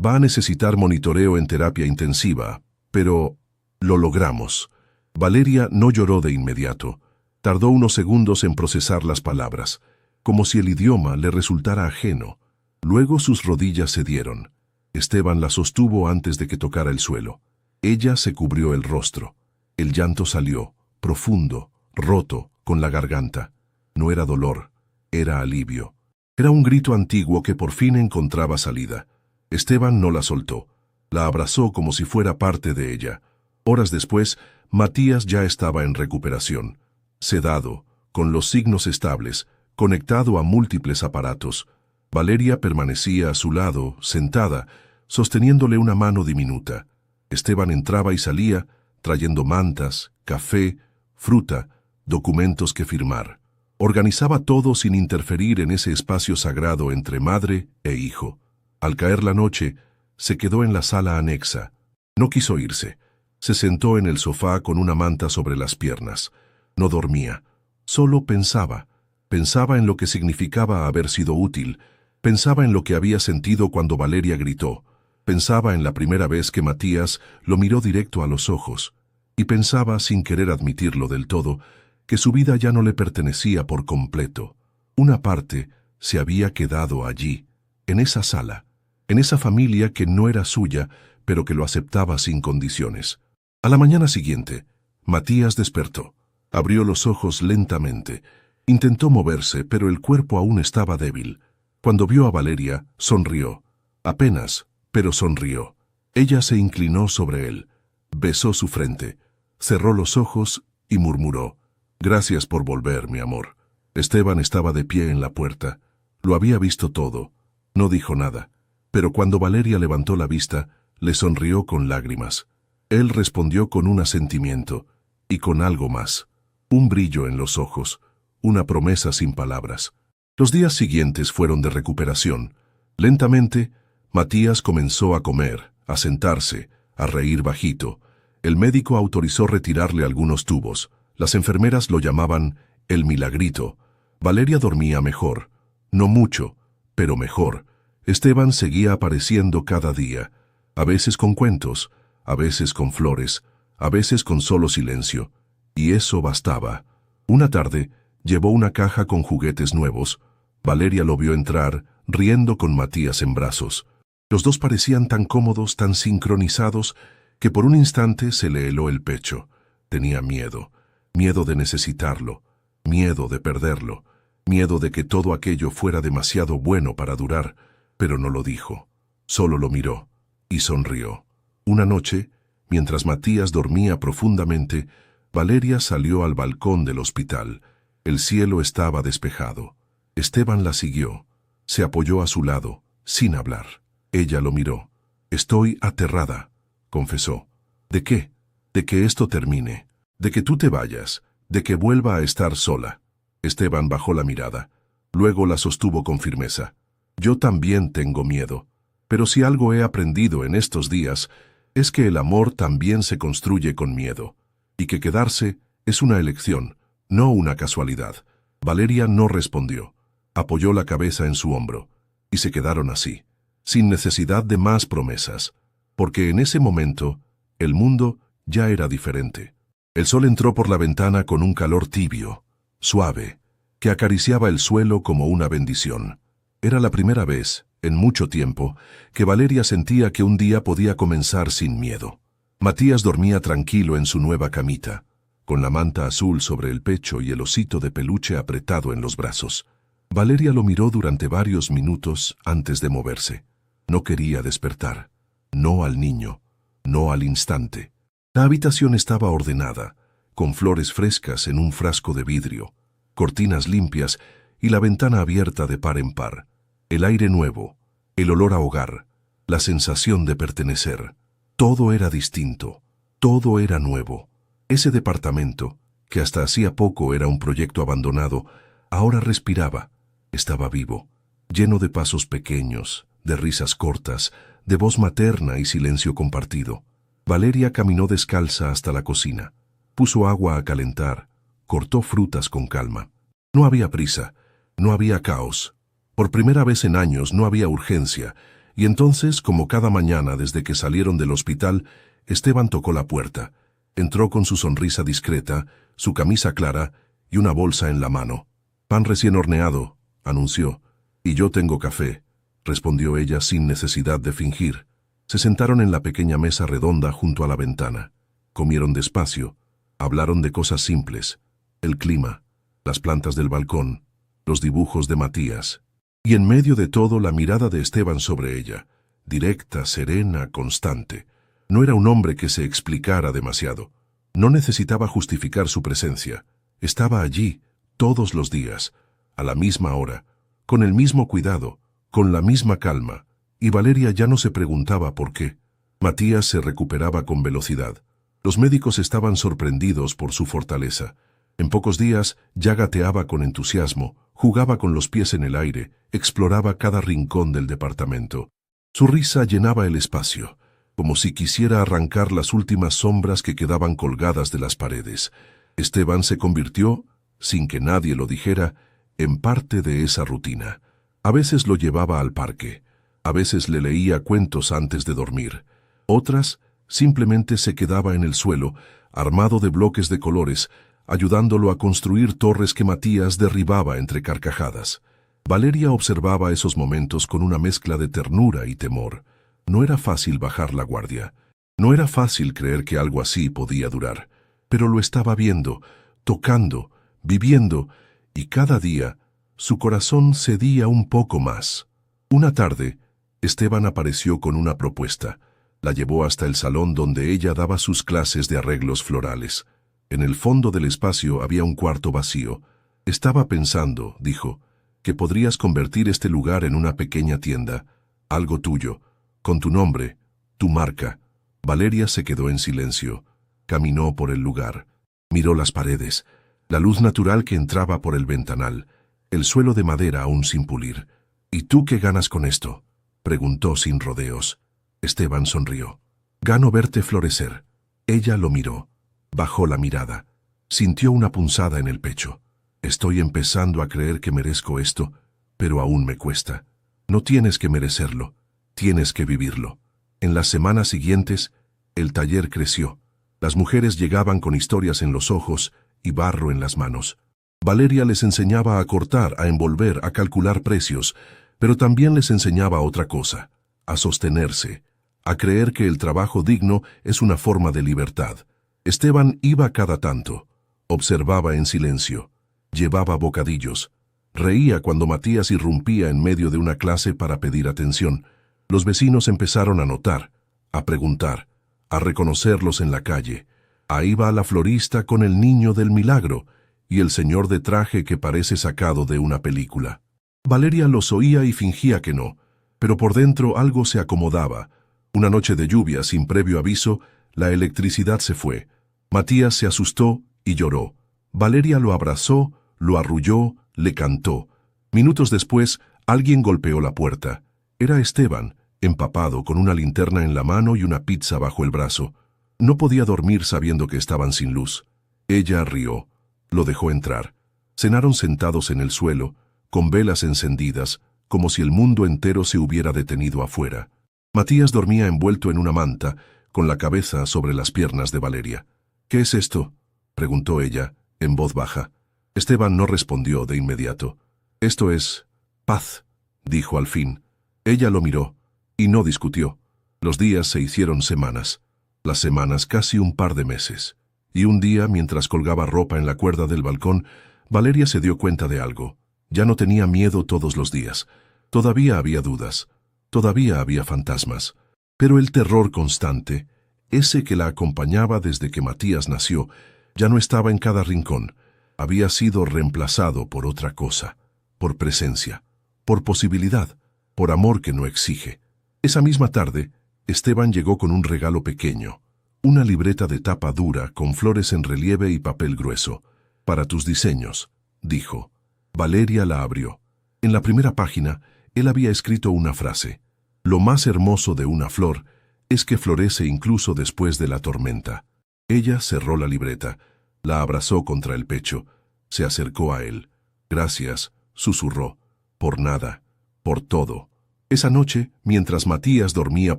Va a necesitar monitoreo en terapia intensiva, pero lo logramos. Valeria no lloró de inmediato. Tardó unos segundos en procesar las palabras, como si el idioma le resultara ajeno. Luego sus rodillas cedieron. Esteban la sostuvo antes de que tocara el suelo. Ella se cubrió el rostro. El llanto salió, profundo, roto, con la garganta. No era dolor, era alivio. Era un grito antiguo que por fin encontraba salida. Esteban no la soltó. La abrazó como si fuera parte de ella. Horas después, Matías ya estaba en recuperación. Sedado, con los signos estables, conectado a múltiples aparatos. Valeria permanecía a su lado, sentada, sosteniéndole una mano diminuta. Esteban entraba y salía, trayendo mantas, café, fruta, documentos que firmar. Organizaba todo sin interferir en ese espacio sagrado entre madre e hijo. Al caer la noche, se quedó en la sala anexa. No quiso irse. Se sentó en el sofá con una manta sobre las piernas. No dormía. Solo pensaba. Pensaba en lo que significaba haber sido útil. Pensaba en lo que había sentido cuando Valeria gritó. Pensaba en la primera vez que Matías lo miró directo a los ojos. Y pensaba, sin querer admitirlo del todo, que su vida ya no le pertenecía por completo. Una parte se había quedado allí, en esa sala, en esa familia que no era suya, pero que lo aceptaba sin condiciones. A la mañana siguiente, Matías despertó. Abrió los ojos lentamente. Intentó moverse, pero el cuerpo aún estaba débil. Cuando vio a Valeria, sonrió. Apenas, pero sonrió. Ella se inclinó sobre él. Besó su frente. Cerró los ojos y murmuró: «Gracias por volver, mi amor». Esteban estaba de pie en la puerta. Lo había visto todo. No dijo nada. Pero cuando Valeria levantó la vista, le sonrió con lágrimas. Él respondió con un asentimiento y con algo más. Un brillo en los ojos. Una promesa sin palabras. Los días siguientes fueron de recuperación. Lentamente, Matías comenzó a comer, a sentarse, a reír bajito. El médico autorizó retirarle algunos tubos. Las enfermeras lo llamaban el milagrito. Valeria dormía mejor. No mucho, pero mejor. Esteban seguía apareciendo cada día. A veces con cuentos, a veces con flores, a veces con solo silencio. Y eso bastaba. Una tarde, llevó una caja con juguetes nuevos. Valeria lo vio entrar, riendo con Matías en brazos. Los dos parecían tan cómodos, tan sincronizados, que por un instante se le heló el pecho. Tenía miedo. Miedo de necesitarlo. Miedo de perderlo. Miedo de que todo aquello fuera demasiado bueno para durar. Pero no lo dijo. Solo lo miró. Y sonrió. Una noche, mientras Matías dormía profundamente, Valeria salió al balcón del hospital. El cielo estaba despejado. Esteban la siguió. Se apoyó a su lado, sin hablar. Ella lo miró. «Estoy aterrada», confesó. «¿De qué? De que esto termine. De que tú te vayas. De que vuelva a estar sola». Esteban bajó la mirada. Luego la sostuvo con firmeza. «Yo también tengo miedo. Pero si algo he aprendido en estos días, es que el amor también se construye con miedo. Y que quedarse es una elección, no una casualidad». Valeria no respondió. Apoyó la cabeza en su hombro. Y se quedaron así. sin necesidad de más promesas, porque en ese momento el mundo ya era diferente. El sol entró por la ventana con un calor tibio, suave, que acariciaba el suelo como una bendición. Era la primera vez, en mucho tiempo, que Valeria sentía que un día podía comenzar sin miedo. Matías dormía tranquilo en su nueva camita, con la manta azul sobre el pecho y el osito de peluche apretado en los brazos. Valeria lo miró durante varios minutos antes de moverse. No quería despertar. No al niño. No al instante. La habitación estaba ordenada, con flores frescas en un frasco de vidrio, cortinas limpias y la ventana abierta de par en par. El aire nuevo, el olor a hogar, la sensación de pertenecer. Todo era distinto, todo era nuevo. Ese departamento, que hasta hacía poco era un proyecto abandonado, ahora respiraba, estaba vivo, lleno de pasos pequeños, de risas cortas, de voz materna y silencio compartido. Valeria caminó descalza hasta la cocina, puso agua a calentar, cortó frutas con calma. No había prisa, no había caos. Por primera vez en años no había urgencia, y entonces, como cada mañana desde que salieron del hospital, Esteban tocó la puerta. Entró con su sonrisa discreta, su camisa clara y una bolsa en la mano. «Pan recién horneado», anunció. «Y yo tengo café», respondió ella sin necesidad de fingir. Se sentaron en la pequeña mesa redonda junto a la ventana. Comieron despacio, hablaron de cosas simples, el clima, las plantas del balcón, los dibujos de Matías. Y en medio de todo la mirada de Esteban sobre ella, directa, serena, constante. No era un hombre que se explicara demasiado. No necesitaba justificar su presencia. Estaba allí, todos los días, a la misma hora, con el mismo cuidado, con la misma calma, y Valeria ya no se preguntaba por qué. Matías se recuperaba con velocidad. Los médicos estaban sorprendidos por su fortaleza. En pocos días ya gateaba con entusiasmo, jugaba con los pies en el aire, exploraba cada rincón del departamento. Su risa llenaba el espacio, como si quisiera arrancar las últimas sombras que quedaban colgadas de las paredes. Esteban se convirtió, sin que nadie lo dijera, en parte de esa rutina. A veces lo llevaba al parque, a veces le leía cuentos antes de dormir. Otras, simplemente se quedaba en el suelo, armado de bloques de colores, ayudándolo a construir torres que Matías derribaba entre carcajadas. Valeria observaba esos momentos con una mezcla de ternura y temor. No era fácil bajar la guardia. No era fácil creer que algo así podía durar. Pero lo estaba viendo, tocando, viviendo, y cada día su corazón cedía un poco más. Una tarde, Esteban apareció con una propuesta. La llevó hasta el salón donde ella daba sus clases de arreglos florales. En el fondo del espacio había un cuarto vacío. Estaba pensando, dijo, que podrías convertir este lugar en una pequeña tienda, algo tuyo, con tu nombre, tu marca. Valeria se quedó en silencio. Caminó por el lugar. Miró las paredes, la luz natural que entraba por el ventanal, el suelo de madera aún sin pulir. «¿Y tú qué ganas con esto?», preguntó sin rodeos. Esteban sonrió. «Gano verte florecer». Ella lo miró. Bajó la mirada. Sintió una punzada en el pecho. «Estoy empezando a creer que merezco esto, pero aún me cuesta». «No tienes que merecerlo, tienes que vivirlo». En las semanas siguientes, el taller creció. Las mujeres llegaban con historias en los ojos y barro en las manos. Valeria les enseñaba a cortar, a envolver, a calcular precios, pero también les enseñaba otra cosa, a sostenerse, a creer que el trabajo digno es una forma de libertad. Esteban iba cada tanto, observaba en silencio, llevaba bocadillos, reía cuando Matías irrumpía en medio de una clase para pedir atención. Los vecinos empezaron a notar, a preguntar, a reconocerlos en la calle. Ahí va la florista con el niño del milagro y el señor de traje que parece sacado de una película. Valeria los oía y fingía que no, pero por dentro algo se acomodaba. Una noche de lluvia sin previo aviso, la electricidad se fue. Matías se asustó y lloró. Valeria lo abrazó, lo arrulló, le cantó. Minutos después, alguien golpeó la puerta. Era Esteban, empapado, con una linterna en la mano y una pizza bajo el brazo. No podía dormir sabiendo que estaban sin luz. Ella rió. Lo dejó entrar. Cenaron sentados en el suelo, con velas encendidas, como si el mundo entero se hubiera detenido afuera. Matías dormía envuelto en una manta, con la cabeza sobre las piernas de Valeria. «¿Qué es esto?», preguntó ella, en voz baja. Esteban no respondió de inmediato. «Esto es paz», dijo al fin. Ella lo miró, y no discutió. Los días se hicieron semanas, las semanas casi un par de meses. Y un día, mientras colgaba ropa en la cuerda del balcón, Valeria se dio cuenta de algo. Ya no tenía miedo todos los días. Todavía había dudas, todavía había fantasmas. Pero el terror constante, ese que la acompañaba desde que Matías nació, ya no estaba en cada rincón. Había sido reemplazado por otra cosa, por presencia, por posibilidad, por amor que no exige. Esa misma tarde, Esteban llegó con un regalo pequeño, una libreta de tapa dura con flores en relieve y papel grueso. «Para tus diseños», dijo. Valeria la abrió. En la primera página, él había escrito una frase: «Lo más hermoso de una flor es que florece incluso después de la tormenta». Ella cerró la libreta, la abrazó contra el pecho, se acercó a él. «Gracias», susurró, «por nada, por todo». Esa noche, mientras Matías dormía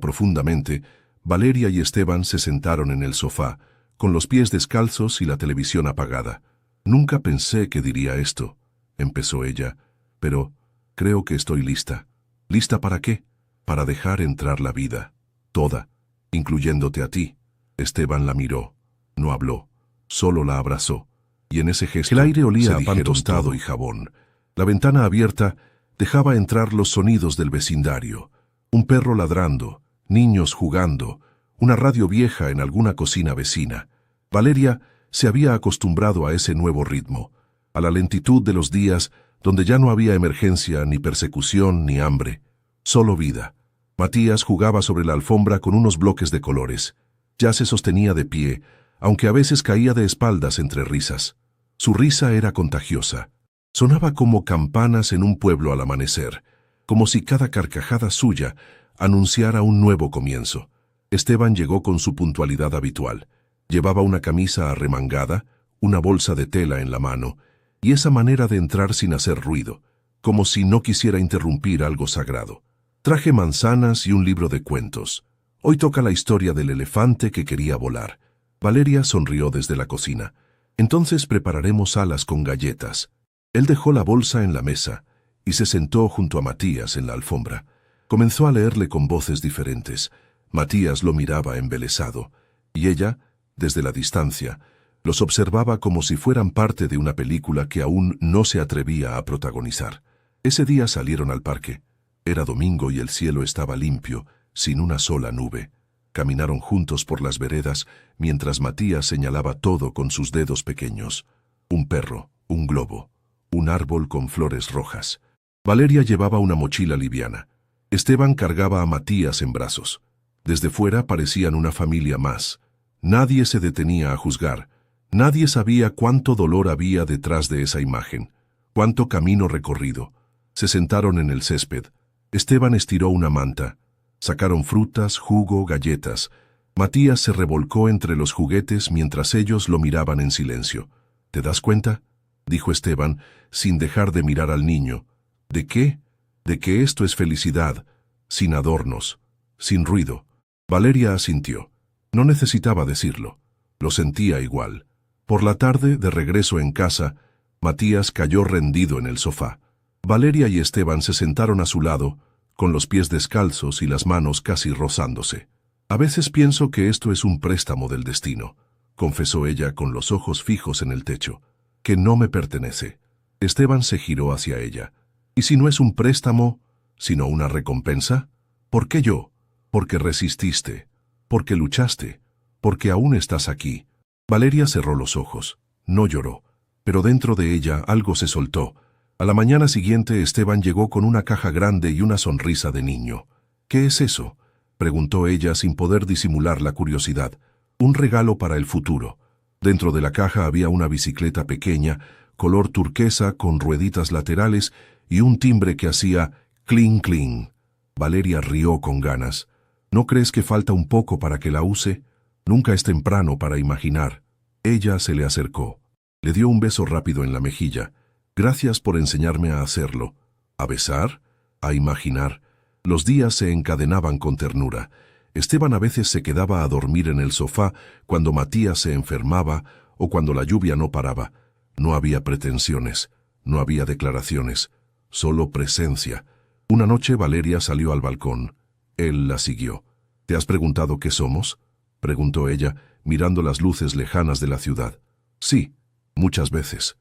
profundamente, Valeria y Esteban se sentaron en el sofá, con los pies descalzos y la televisión apagada. «Nunca pensé que diría esto», empezó ella, «pero creo que estoy lista». «¿Lista para qué?». «Para dejar entrar la vida, toda, incluyéndote a ti». Esteban la miró. No habló, solo la abrazó. Y en ese gesto, el aire olía a pan tostado y jabón. La ventana abierta dejaba entrar los sonidos del vecindario. Un perro ladrando, niños jugando, una radio vieja en alguna cocina vecina. Valeria se había acostumbrado a ese nuevo ritmo, a la lentitud de los días donde ya no había emergencia, ni persecución, ni hambre, solo vida. Matías jugaba sobre la alfombra con unos bloques de colores. Ya se sostenía de pie, aunque a veces caía de espaldas entre risas. Su risa era contagiosa. Sonaba como campanas en un pueblo al amanecer, como si cada carcajada suya anunciara un nuevo comienzo. Esteban llegó con su puntualidad habitual. Llevaba una camisa arremangada, una bolsa de tela en la mano, y esa manera de entrar sin hacer ruido, como si no quisiera interrumpir algo sagrado. «Traje manzanas y un libro de cuentos. Hoy toca la historia del elefante que quería volar». Valeria sonrió desde la cocina. «Entonces prepararemos alas con galletas». Él dejó la bolsa en la mesa y se sentó junto a Matías en la alfombra. Comenzó a leerle con voces diferentes. Matías lo miraba embelesado, y ella, desde la distancia, los observaba como si fueran parte de una película que aún no se atrevía a protagonizar. Ese día salieron al parque. Era domingo y el cielo estaba limpio, sin una sola nube. Caminaron juntos por las veredas mientras Matías señalaba todo con sus dedos pequeños. Un perro, un globo, un árbol con flores rojas. Valeria llevaba una mochila liviana. Esteban cargaba a Matías en brazos. Desde fuera parecían una familia más. Nadie se detenía a juzgar. Nadie sabía cuánto dolor había detrás de esa imagen, cuánto camino recorrido. Se sentaron en el césped. Esteban estiró una manta. Sacaron frutas, jugo, galletas. Matías se revolcó entre los juguetes mientras ellos lo miraban en silencio. «¿Te das cuenta?», dijo Esteban, sin dejar de mirar al niño. «¿De qué? De que esto es felicidad, sin adornos, sin ruido». Valeria asintió. No necesitaba decirlo. Lo sentía igual. Por la tarde, de regreso en casa, Matías cayó rendido en el sofá. Valeria y Esteban se sentaron a su lado, con los pies descalzos y las manos casi rozándose. «A veces pienso que esto es un préstamo del destino», confesó ella con los ojos fijos en el techo, «que no me pertenece». Esteban se giró hacia ella. «¿Y si no es un préstamo, sino una recompensa? ¿Por qué yo? Porque resististe, porque luchaste, porque aún estás aquí». Valeria cerró los ojos. No lloró, pero dentro de ella algo se soltó. A la mañana siguiente Esteban llegó con una caja grande y una sonrisa de niño. «¿Qué es eso?», preguntó ella sin poder disimular la curiosidad. «Un regalo para el futuro». Dentro de la caja había una bicicleta pequeña, color turquesa con rueditas laterales y un timbre que hacía cling cling. Valeria rió con ganas. «¿No crees que falta un poco para que la use? Nunca es temprano para imaginar». Ella se le acercó. Le dio un beso rápido en la mejilla. «Gracias por enseñarme a hacerlo». «¿A besar?». a imaginar. Los días se encadenaban con ternura. Esteban a veces se quedaba a dormir en el sofá cuando Matías se enfermaba o cuando la lluvia no paraba. No había pretensiones, no había declaraciones, solo presencia. Una noche Valeria salió al balcón. Él la siguió. ¿Te has preguntado qué somos?, preguntó ella, mirando las luces lejanas de la ciudad. Sí, muchas veces.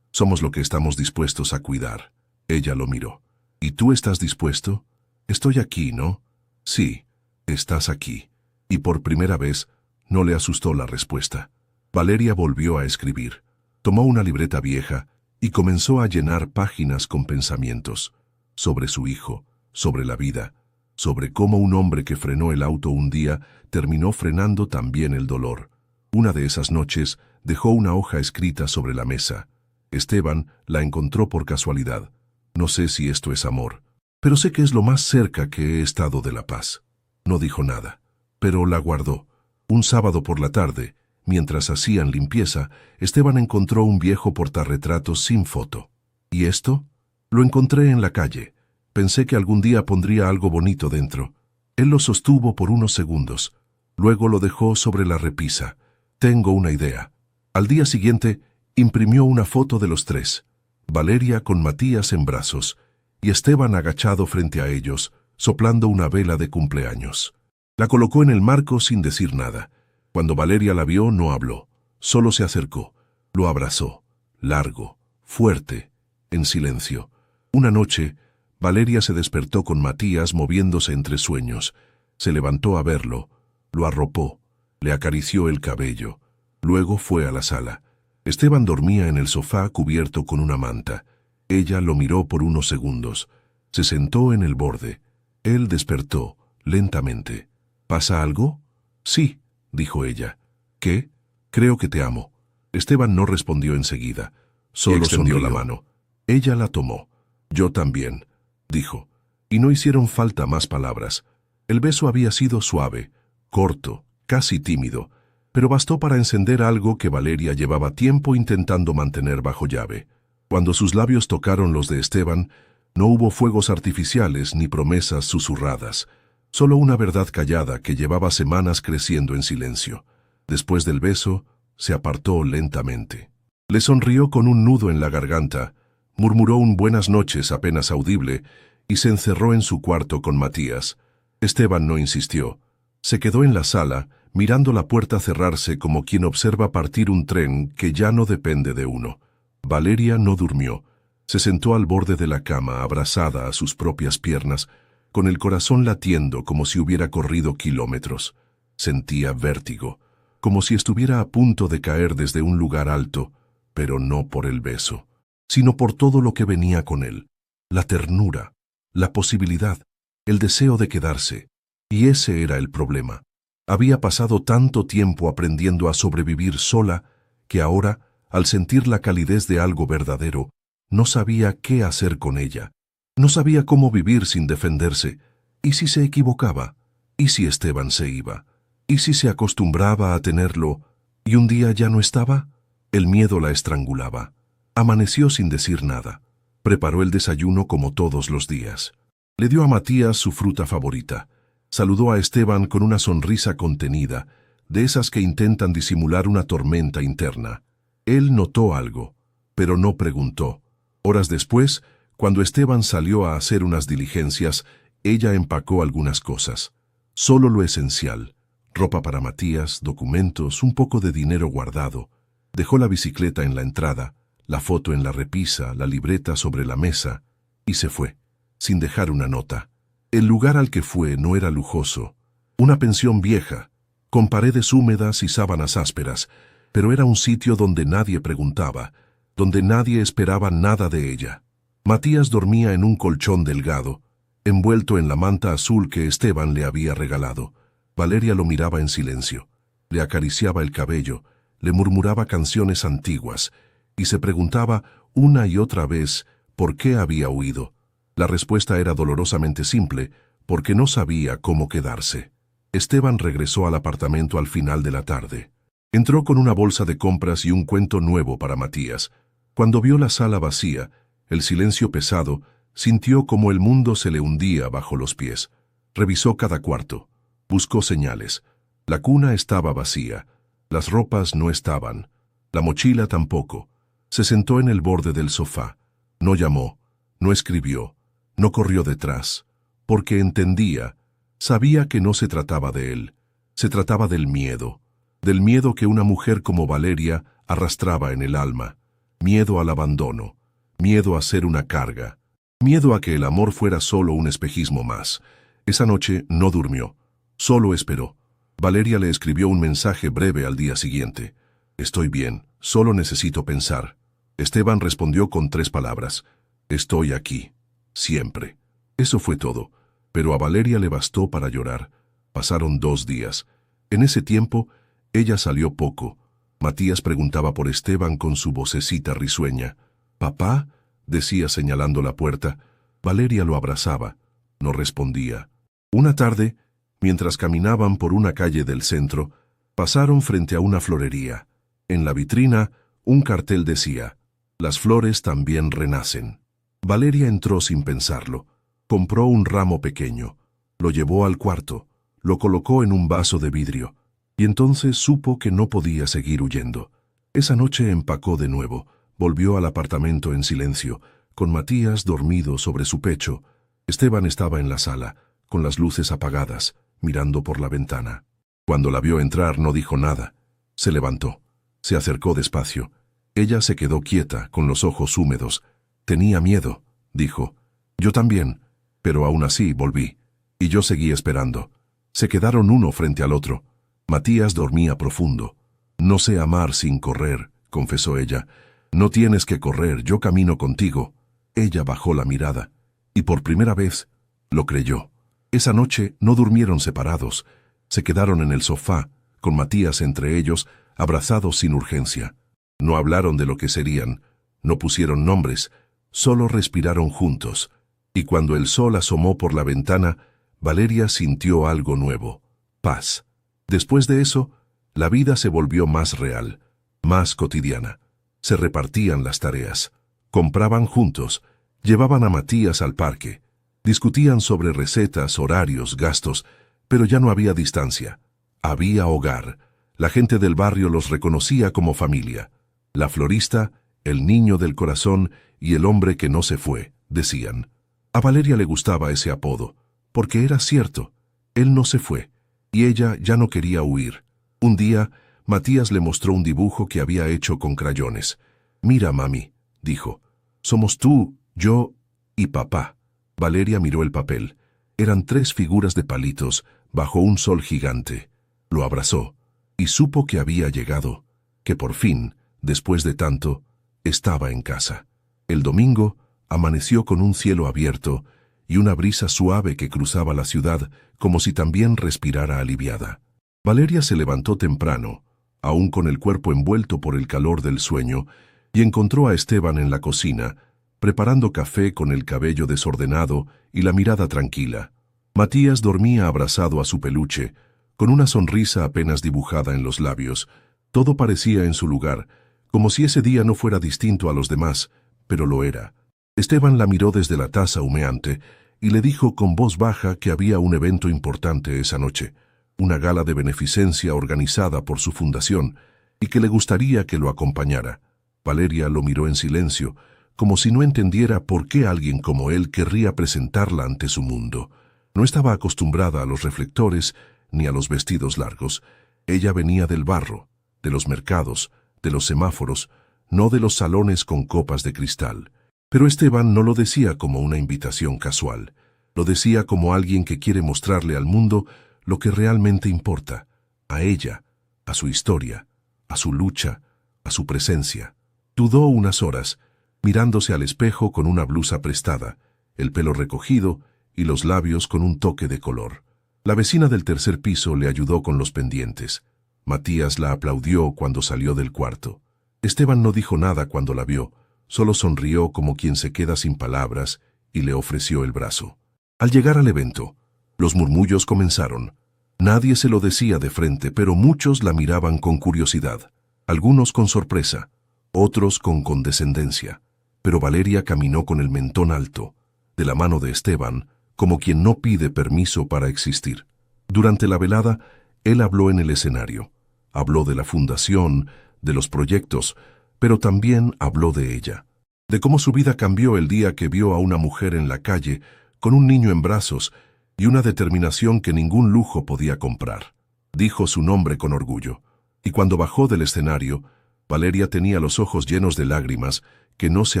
Somos lo que estamos dispuestos a cuidar. Ella lo miró. ¿Y tú estás dispuesto? Estoy aquí, ¿no? Sí, estás aquí. Y por primera vez no le asustó la respuesta. Valeria volvió a escribir. Tomó una libreta vieja y comenzó a llenar páginas con pensamientos sobre su hijo, sobre la vida, sobre cómo un hombre que frenó el auto un día terminó frenando también el dolor. Una de esas noches dejó una hoja escrita sobre la mesa. Esteban la encontró por casualidad. No sé si esto es amor, pero sé que es lo más cerca que he estado de la paz. No dijo nada, pero la guardó. Un sábado por la tarde, mientras hacían limpieza, Esteban encontró un viejo portarretratos sin foto. ¿Y esto? Lo encontré en la calle. Pensé que algún día pondría algo bonito dentro. Él lo sostuvo por unos segundos. Luego lo dejó sobre la repisa. Tengo una idea. Al día siguiente, imprimió una foto de los tres. Valeria con Matías en brazos y Esteban agachado frente a ellos, soplando una vela de cumpleaños. La colocó en el marco sin decir nada. Cuando Valeria la vio, no habló. Solo se acercó. Lo abrazó. Largo, fuerte, en silencio. Una noche, Valeria se despertó con Matías moviéndose entre sueños. Se levantó a verlo, lo arropó, le acarició el cabello. Luego fue a la sala. Esteban dormía en el sofá cubierto con una manta. Ella lo miró por unos segundos. Se sentó en el borde. Él despertó, lentamente. ¿Pasa algo? Sí, dijo ella. ¿Qué? Creo que te amo. Esteban no respondió enseguida. Solo extendió la mano. Ella la tomó. Yo también, dijo. Y no hicieron falta más palabras. El beso había sido suave, corto, casi tímido, pero bastó para encender algo que Valeria llevaba tiempo intentando mantener bajo llave. Cuando sus labios tocaron los de Esteban, no hubo fuegos artificiales ni promesas susurradas, solo una verdad callada que llevaba semanas creciendo en silencio. Después del beso, se apartó lentamente. Le sonrió con un nudo en la garganta, murmuró un buenas noches apenas audible y se encerró en su cuarto con Matías. Esteban no insistió. Se quedó en la sala, mirando la puerta cerrarse como quien observa partir un tren que ya no depende de uno. Valeria no durmió. Se sentó al borde de la cama, abrazada a sus propias piernas, con el corazón latiendo como si hubiera corrido kilómetros. Sentía vértigo, como si estuviera a punto de caer desde un lugar alto, pero no por el beso, sino por todo lo que venía con él. La ternura, la posibilidad, el deseo de quedarse. Y ese era el problema. Había pasado tanto tiempo aprendiendo a sobrevivir sola que ahora, al sentir la calidez de algo verdadero, no sabía qué hacer con ella. No sabía cómo vivir sin defenderse. ¿Y si se equivocaba? ¿Y si Esteban se iba? ¿Y si se acostumbraba a tenerlo y un día ya no estaba? El miedo la estrangulaba. Amaneció sin decir nada. Preparó el desayuno como todos los días. Le dio a Matías su fruta favorita. Saludó a Esteban con una sonrisa contenida, de esas que intentan disimular una tormenta interna. Él notó algo, pero no preguntó. Horas después, cuando Esteban salió a hacer unas diligencias, ella empacó algunas cosas. Solo lo esencial: ropa para Matías, documentos, un poco de dinero guardado. Dejó la bicicleta en la entrada, la foto en la repisa, la libreta sobre la mesa, y se fue, sin dejar una nota. El lugar al que fue no era lujoso. Una pensión vieja, con paredes húmedas y sábanas ásperas, pero era un sitio donde nadie preguntaba, donde nadie esperaba nada de ella. Matías dormía en un colchón delgado, envuelto en la manta azul que Esteban le había regalado. Valeria lo miraba en silencio, le acariciaba el cabello, le murmuraba canciones antiguas, y se preguntaba una y otra vez por qué había huido. La respuesta era dolorosamente simple, porque no sabía cómo quedarse. Esteban regresó al apartamento al final de la tarde. Entró con una bolsa de compras y un cuento nuevo para Matías. Cuando vio la sala vacía, el silencio pesado, Sintió como el mundo se le hundía bajo los pies. Revisó cada cuarto. Buscó señales. La cuna estaba vacía. Las ropas no estaban. La mochila tampoco. Se sentó en el borde del sofá. No llamó. No escribió. No corrió detrás. Porque entendía. Sabía que no se trataba de él. Se trataba del miedo. Del miedo que una mujer como Valeria arrastraba en el alma. Miedo al abandono. Miedo a ser una carga. Miedo a que el amor fuera solo un espejismo más. Esa noche no durmió. Solo esperó. Valeria le escribió un mensaje breve al día siguiente. Estoy bien, solo necesito pensar. Esteban respondió con 3 palabras. Estoy aquí. Siempre. Eso fue todo. Pero a Valeria le bastó para llorar. Pasaron 2 días. En ese tiempo, ella salió poco. Matías preguntaba por Esteban con su vocecita risueña. «¿Papá?», decía señalando la puerta. Valeria lo abrazaba. No respondía. Una tarde, mientras caminaban por una calle del centro, pasaron frente a una florería. En la vitrina, un cartel decía: «Las flores también renacen». Valeria entró sin pensarlo. Compró un ramo pequeño. Lo llevó al cuarto. Lo colocó en un vaso de vidrio. Y entonces supo que no podía seguir huyendo. Esa noche empacó de nuevo. Volvió al apartamento en silencio, con Matías dormido sobre su pecho. Esteban estaba en la sala, con las luces apagadas, mirando por la ventana. Cuando la vio entrar no dijo nada. Se levantó. Se acercó despacio. Ella se quedó quieta, con los ojos húmedos. «Tenía miedo», dijo. «Yo también, pero aún así volví. Y yo seguí esperando». Se quedaron uno frente al otro. Matías dormía profundo. «No sé amar sin correr», confesó ella. «No tienes que correr, yo camino contigo». Ella bajó la mirada, y por primera vez lo creyó. Esa noche no durmieron separados. Se quedaron en el sofá, con Matías entre ellos, abrazados sin urgencia. No hablaron de lo que serían, no pusieron nombres, solo respiraron juntos. Y cuando el sol asomó por la ventana, Valeria sintió algo nuevo: paz. Después de eso, la vida se volvió más real, más cotidiana. Se repartían las tareas. Compraban juntos, llevaban a Matías al parque. Discutían sobre recetas, horarios, gastos, pero ya no había distancia. Había hogar. La gente del barrio los reconocía como familia. La florista, el niño del corazón y el hombre que no se fue, decían. A Valeria le gustaba ese apodo, porque era cierto. Él no se fue, y ella ya no quería huir. Un día, Matías le mostró un dibujo que había hecho con crayones. «Mira, mami», dijo. «Somos tú, yo y papá». Valeria miró el papel. Eran 3 figuras de palitos bajo un sol gigante. Lo abrazó y supo que había llegado, que por fin, después de tanto, estaba en casa. El domingo amaneció con un cielo abierto y una brisa suave que cruzaba la ciudad como si también respirara aliviada. Valeria se levantó temprano, aún con el cuerpo envuelto por el calor del sueño, y encontró a Esteban en la cocina, preparando café con el cabello desordenado y la mirada tranquila. Matías dormía abrazado a su peluche, con una sonrisa apenas dibujada en los labios. Todo parecía en su lugar, como si ese día no fuera distinto a los demás, pero lo era. Esteban la miró desde la taza humeante y le dijo con voz baja que había un evento importante esa noche, una gala de beneficencia organizada por su fundación, y que le gustaría que lo acompañara. Valeria lo miró en silencio, como si no entendiera por qué alguien como él querría presentarla ante su mundo. No estaba acostumbrada a los reflectores ni a los vestidos largos. Ella venía del barro, de los mercados, de los semáforos, no de los salones con copas de cristal. Pero Esteban no lo decía como una invitación casual. Lo decía como alguien que quiere mostrarle al mundo lo que realmente importa, a ella, a su historia, a su lucha, a su presencia. Dudó unas horas, mirándose al espejo con una blusa prestada, el pelo recogido y los labios con un toque de color. La vecina del 3er piso le ayudó con los pendientes. Matías la aplaudió cuando salió del cuarto. Esteban no dijo nada cuando la vio, solo sonrió como quien se queda sin palabras y le ofreció el brazo. Al llegar al evento, los murmullos comenzaron. Nadie se lo decía de frente, pero muchos la miraban con curiosidad, algunos con sorpresa, otros con condescendencia. Pero Valeria caminó con el mentón alto. de la mano de Esteban, como quien no pide permiso para existir. Durante la velada, él habló en el escenario. Habló de la fundación, de los proyectos, pero también habló de ella. De cómo su vida cambió el día que vio a una mujer en la calle, con un niño en brazos y una determinación que ningún lujo podía comprar. Dijo su nombre con orgullo. Y cuando bajó del escenario, Valeria tenía los ojos llenos de lágrimas que no se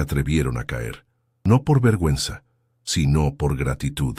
atrevieron a caer. No por vergüenza, sino por gratitud.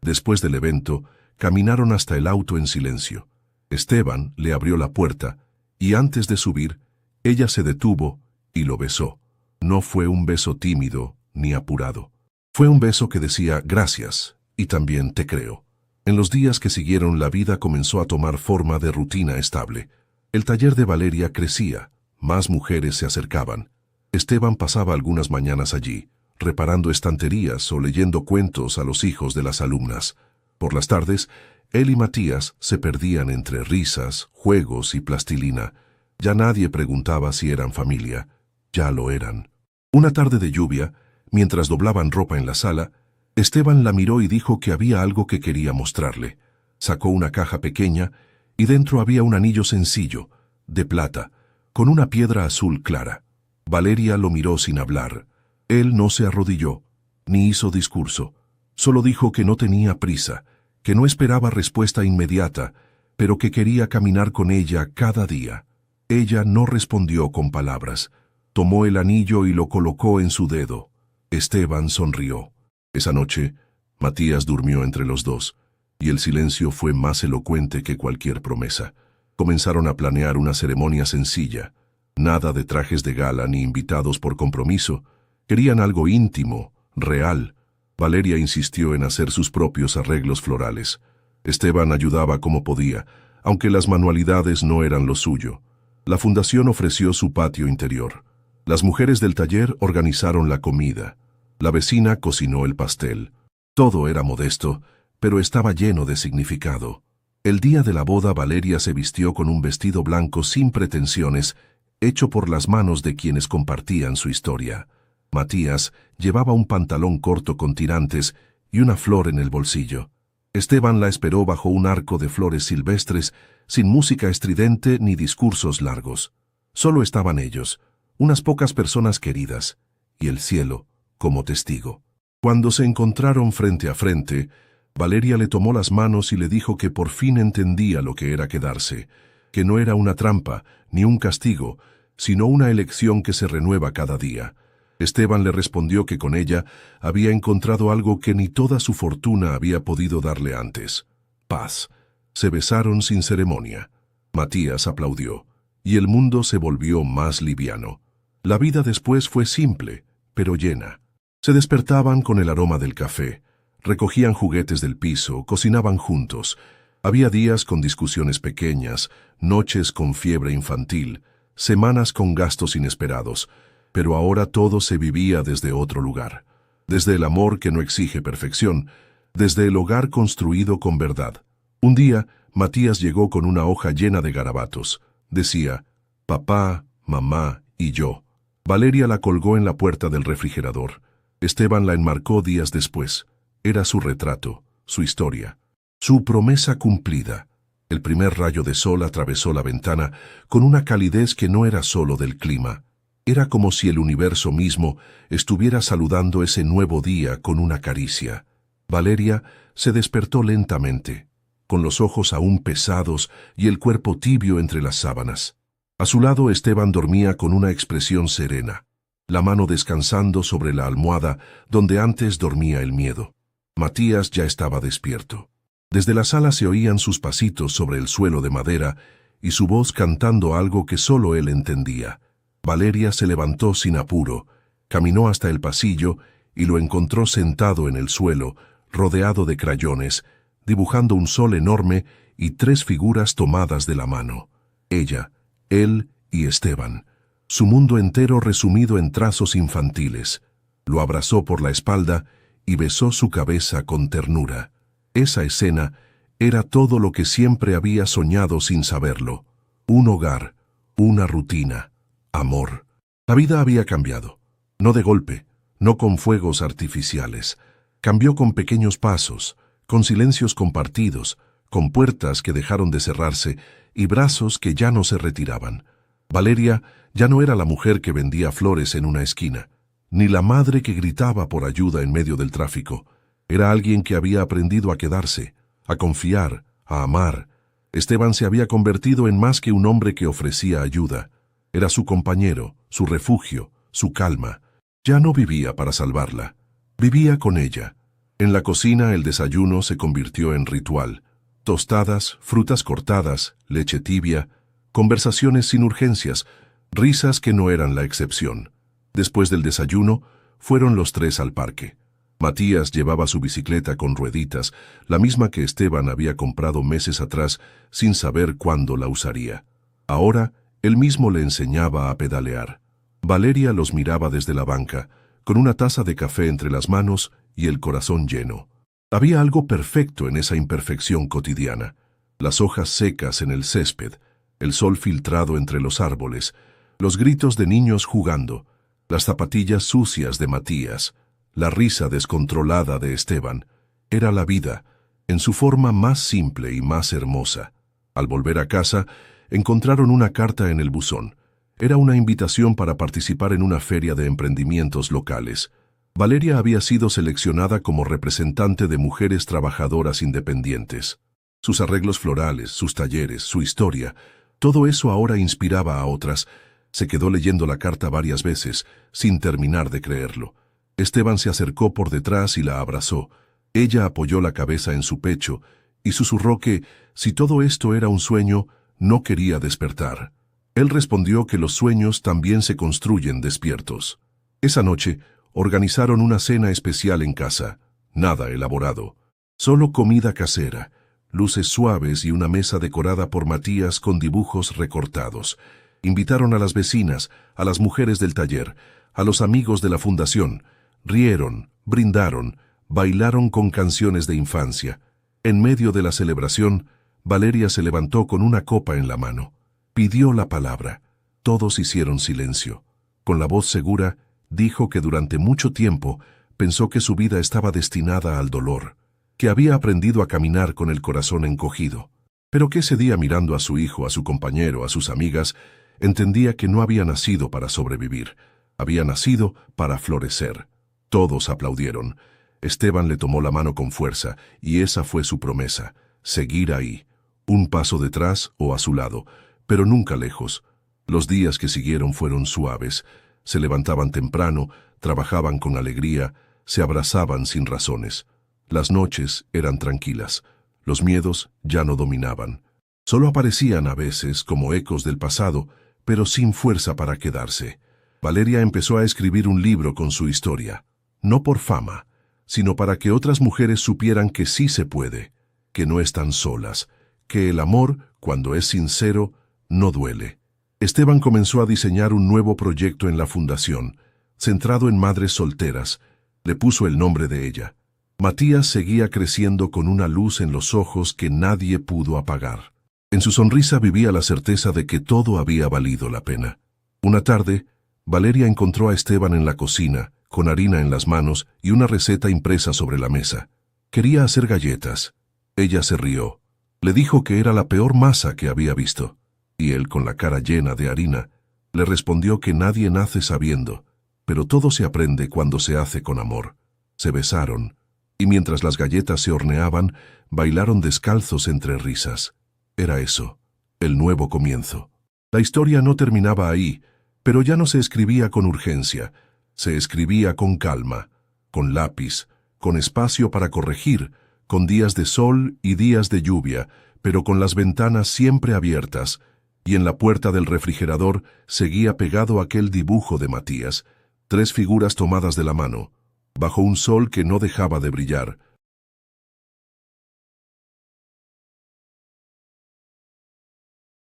Después del evento, caminaron hasta el auto en silencio. Esteban le abrió la puerta y antes de subir, ella se detuvo y lo besó. No fue un beso tímido ni apurado. Fue un beso que decía gracias y también te creo. En los días que siguieron, la vida comenzó a tomar forma de rutina estable. El taller de Valeria crecía, más mujeres se acercaban. Esteban pasaba algunas mañanas allí, reparando estanterías o leyendo cuentos a los hijos de las alumnas. Por las tardes, él y Matías se perdían entre risas, juegos y plastilina. Ya nadie preguntaba si eran familia. Ya lo eran. Una tarde de lluvia, mientras doblaban ropa en la sala, Esteban la miró y dijo que había algo que quería mostrarle. Sacó una caja pequeña y dentro había un anillo sencillo, de plata, con una piedra azul clara. Valeria lo miró sin hablar. Él no se arrodilló, ni hizo discurso. Solo dijo que no tenía prisa, que no esperaba respuesta inmediata, pero que quería caminar con ella cada día. Ella no respondió con palabras. Tomó el anillo y lo colocó en su dedo. Esteban sonrió. Esa noche, Matías durmió entre los dos, y el silencio fue más elocuente que cualquier promesa. Comenzaron a planear una ceremonia sencilla. Nada de trajes de gala ni invitados por compromiso. Querían algo íntimo, real. Valeria insistió en hacer sus propios arreglos florales. Esteban ayudaba como podía, aunque las manualidades no eran lo suyo. La fundación ofreció su patio interior. Las mujeres del taller organizaron la comida. La vecina cocinó el pastel. Todo era modesto, pero estaba lleno de significado. El día de la boda, Valeria se vistió con un vestido blanco sin pretensiones, hecho por las manos de quienes compartían su historia. Matías llevaba un pantalón corto con tirantes y una flor en el bolsillo. Esteban la esperó bajo un arco de flores silvestres, sin música estridente ni discursos largos. Solo estaban ellos, unas pocas personas queridas, y el cielo como testigo. Cuando se encontraron frente a frente, Valeria le tomó las manos y le dijo que por fin entendía lo que era quedarse, que no era una trampa ni un castigo, sino una elección que se renueva cada día. Esteban le respondió que con ella había encontrado algo que ni toda su fortuna había podido darle antes: paz. Se besaron sin ceremonia. Matías aplaudió, y el mundo se volvió más liviano. La vida después fue simple, pero llena. Se despertaban con el aroma del café, recogían juguetes del piso, cocinaban juntos. Había días con discusiones pequeñas, noches con fiebre infantil, semanas con gastos inesperados, pero ahora todo se vivía desde otro lugar, desde el amor que no exige perfección, desde el hogar construido con verdad. Un día, Matías llegó con una hoja llena de garabatos. Decía, papá, mamá y yo. Valeria la colgó en la puerta del refrigerador. Esteban la enmarcó días después. Era su retrato, su historia, su promesa cumplida. El primer rayo de sol atravesó la ventana con una calidez que no era solo del clima. Era como si el universo mismo estuviera saludando ese nuevo día con una caricia. Valeria se despertó lentamente, con los ojos aún pesados y el cuerpo tibio entre las sábanas. A su lado Esteban dormía con una expresión serena, la mano descansando sobre la almohada donde antes dormía el miedo. Matías ya estaba despierto. Desde la sala se oían sus pasitos sobre el suelo de madera y su voz cantando algo que solo él entendía. Valeria se levantó sin apuro, caminó hasta el pasillo y lo encontró sentado en el suelo, rodeado de crayones, dibujando un sol enorme y 3 figuras tomadas de la mano. Ella, él y Esteban. Su mundo entero resumido en trazos infantiles. Lo abrazó por la espalda y besó su cabeza con ternura. Esa escena era todo lo que siempre había soñado sin saberlo. Un hogar, una rutina, amor. La vida había cambiado. No de golpe, no con fuegos artificiales. Cambió con pequeños pasos, con silencios compartidos, con puertas que dejaron de cerrarse y brazos que ya no se retiraban. Valeria ya no era la mujer que vendía flores en una esquina, ni la madre que gritaba por ayuda en medio del tráfico. Era alguien que había aprendido a quedarse, a confiar, a amar. Esteban se había convertido en más que un hombre que ofrecía ayuda. Era su compañero, su refugio, su calma. Ya no vivía para salvarla. Vivía con ella. En la cocina el desayuno se convirtió en ritual. Tostadas, frutas cortadas, leche tibia, conversaciones sin urgencias, risas que no eran la excepción. Después del desayuno, fueron los tres al parque. Matías llevaba su bicicleta con rueditas, la misma que Esteban había comprado meses atrás sin saber cuándo la usaría. Ahora, él mismo le enseñaba a pedalear. Valeria los miraba desde la banca, con una taza de café entre las manos y el corazón lleno. Había algo perfecto en esa imperfección cotidiana. Las hojas secas en el césped, el sol filtrado entre los árboles, los gritos de niños jugando, las zapatillas sucias de Matías, la risa descontrolada de Esteban. Era la vida, en su forma más simple y más hermosa. Al volver a casa, encontraron una carta en el buzón. Era una invitación para participar en una feria de emprendimientos locales. Valeria había sido seleccionada como representante de mujeres trabajadoras independientes. Sus arreglos florales, sus talleres, su historia, todo eso ahora inspiraba a otras. Se quedó leyendo la carta varias veces, sin terminar de creerlo. Esteban se acercó por detrás y la abrazó. Ella apoyó la cabeza en su pecho y susurró que, si todo esto era un sueño, no quería despertar. Él respondió que los sueños también se construyen despiertos. Esa noche, organizaron una cena especial en casa. Nada elaborado. Solo comida casera, luces suaves y una mesa decorada por Matías con dibujos recortados. Invitaron a las vecinas, a las mujeres del taller, a los amigos de la fundación. Rieron, brindaron, bailaron con canciones de infancia. En medio de la celebración, Valeria se levantó con una copa en la mano. Pidió la palabra. Todos hicieron silencio. Con la voz segura, dijo que durante mucho tiempo pensó que su vida estaba destinada al dolor, que había aprendido a caminar con el corazón encogido, pero que ese día mirando a su hijo, a su compañero, a sus amigas, entendía que no había nacido para sobrevivir, había nacido para florecer. Todos aplaudieron. Esteban le tomó la mano con fuerza, y esa fue su promesa, seguir ahí, un paso detrás o a su lado, pero nunca lejos. Los días que siguieron fueron suaves, se levantaban temprano, trabajaban con alegría, se abrazaban sin razones. Las noches eran tranquilas, los miedos ya no dominaban. Solo aparecían a veces como ecos del pasado, pero sin fuerza para quedarse. Valeria empezó a escribir un libro con su historia. No por fama, sino para que otras mujeres supieran que sí se puede, que no están solas, que el amor, cuando es sincero, no duele. Esteban comenzó a diseñar un nuevo proyecto en la fundación, centrado en madres solteras. Le puso el nombre de ella. Matías seguía creciendo con una luz en los ojos que nadie pudo apagar. En su sonrisa vivía la certeza de que todo había valido la pena. Una tarde, Valeria encontró a Esteban en la cocina, con harina en las manos y una receta impresa sobre la mesa. Quería hacer galletas. Ella se rió. Le dijo que era la peor masa que había visto. Y él, con la cara llena de harina, le respondió que nadie nace sabiendo, pero todo se aprende cuando se hace con amor. Se besaron, y mientras las galletas se horneaban, bailaron descalzos entre risas. Era eso, el nuevo comienzo. La historia no terminaba ahí, pero ya no se escribía con urgencia. Se escribía con calma, con lápiz, con espacio para corregir, con días de sol y días de lluvia, pero con las ventanas siempre abiertas, y en la puerta del refrigerador seguía pegado aquel dibujo de Matías, 3 figuras tomadas de la mano, bajo un sol que no dejaba de brillar,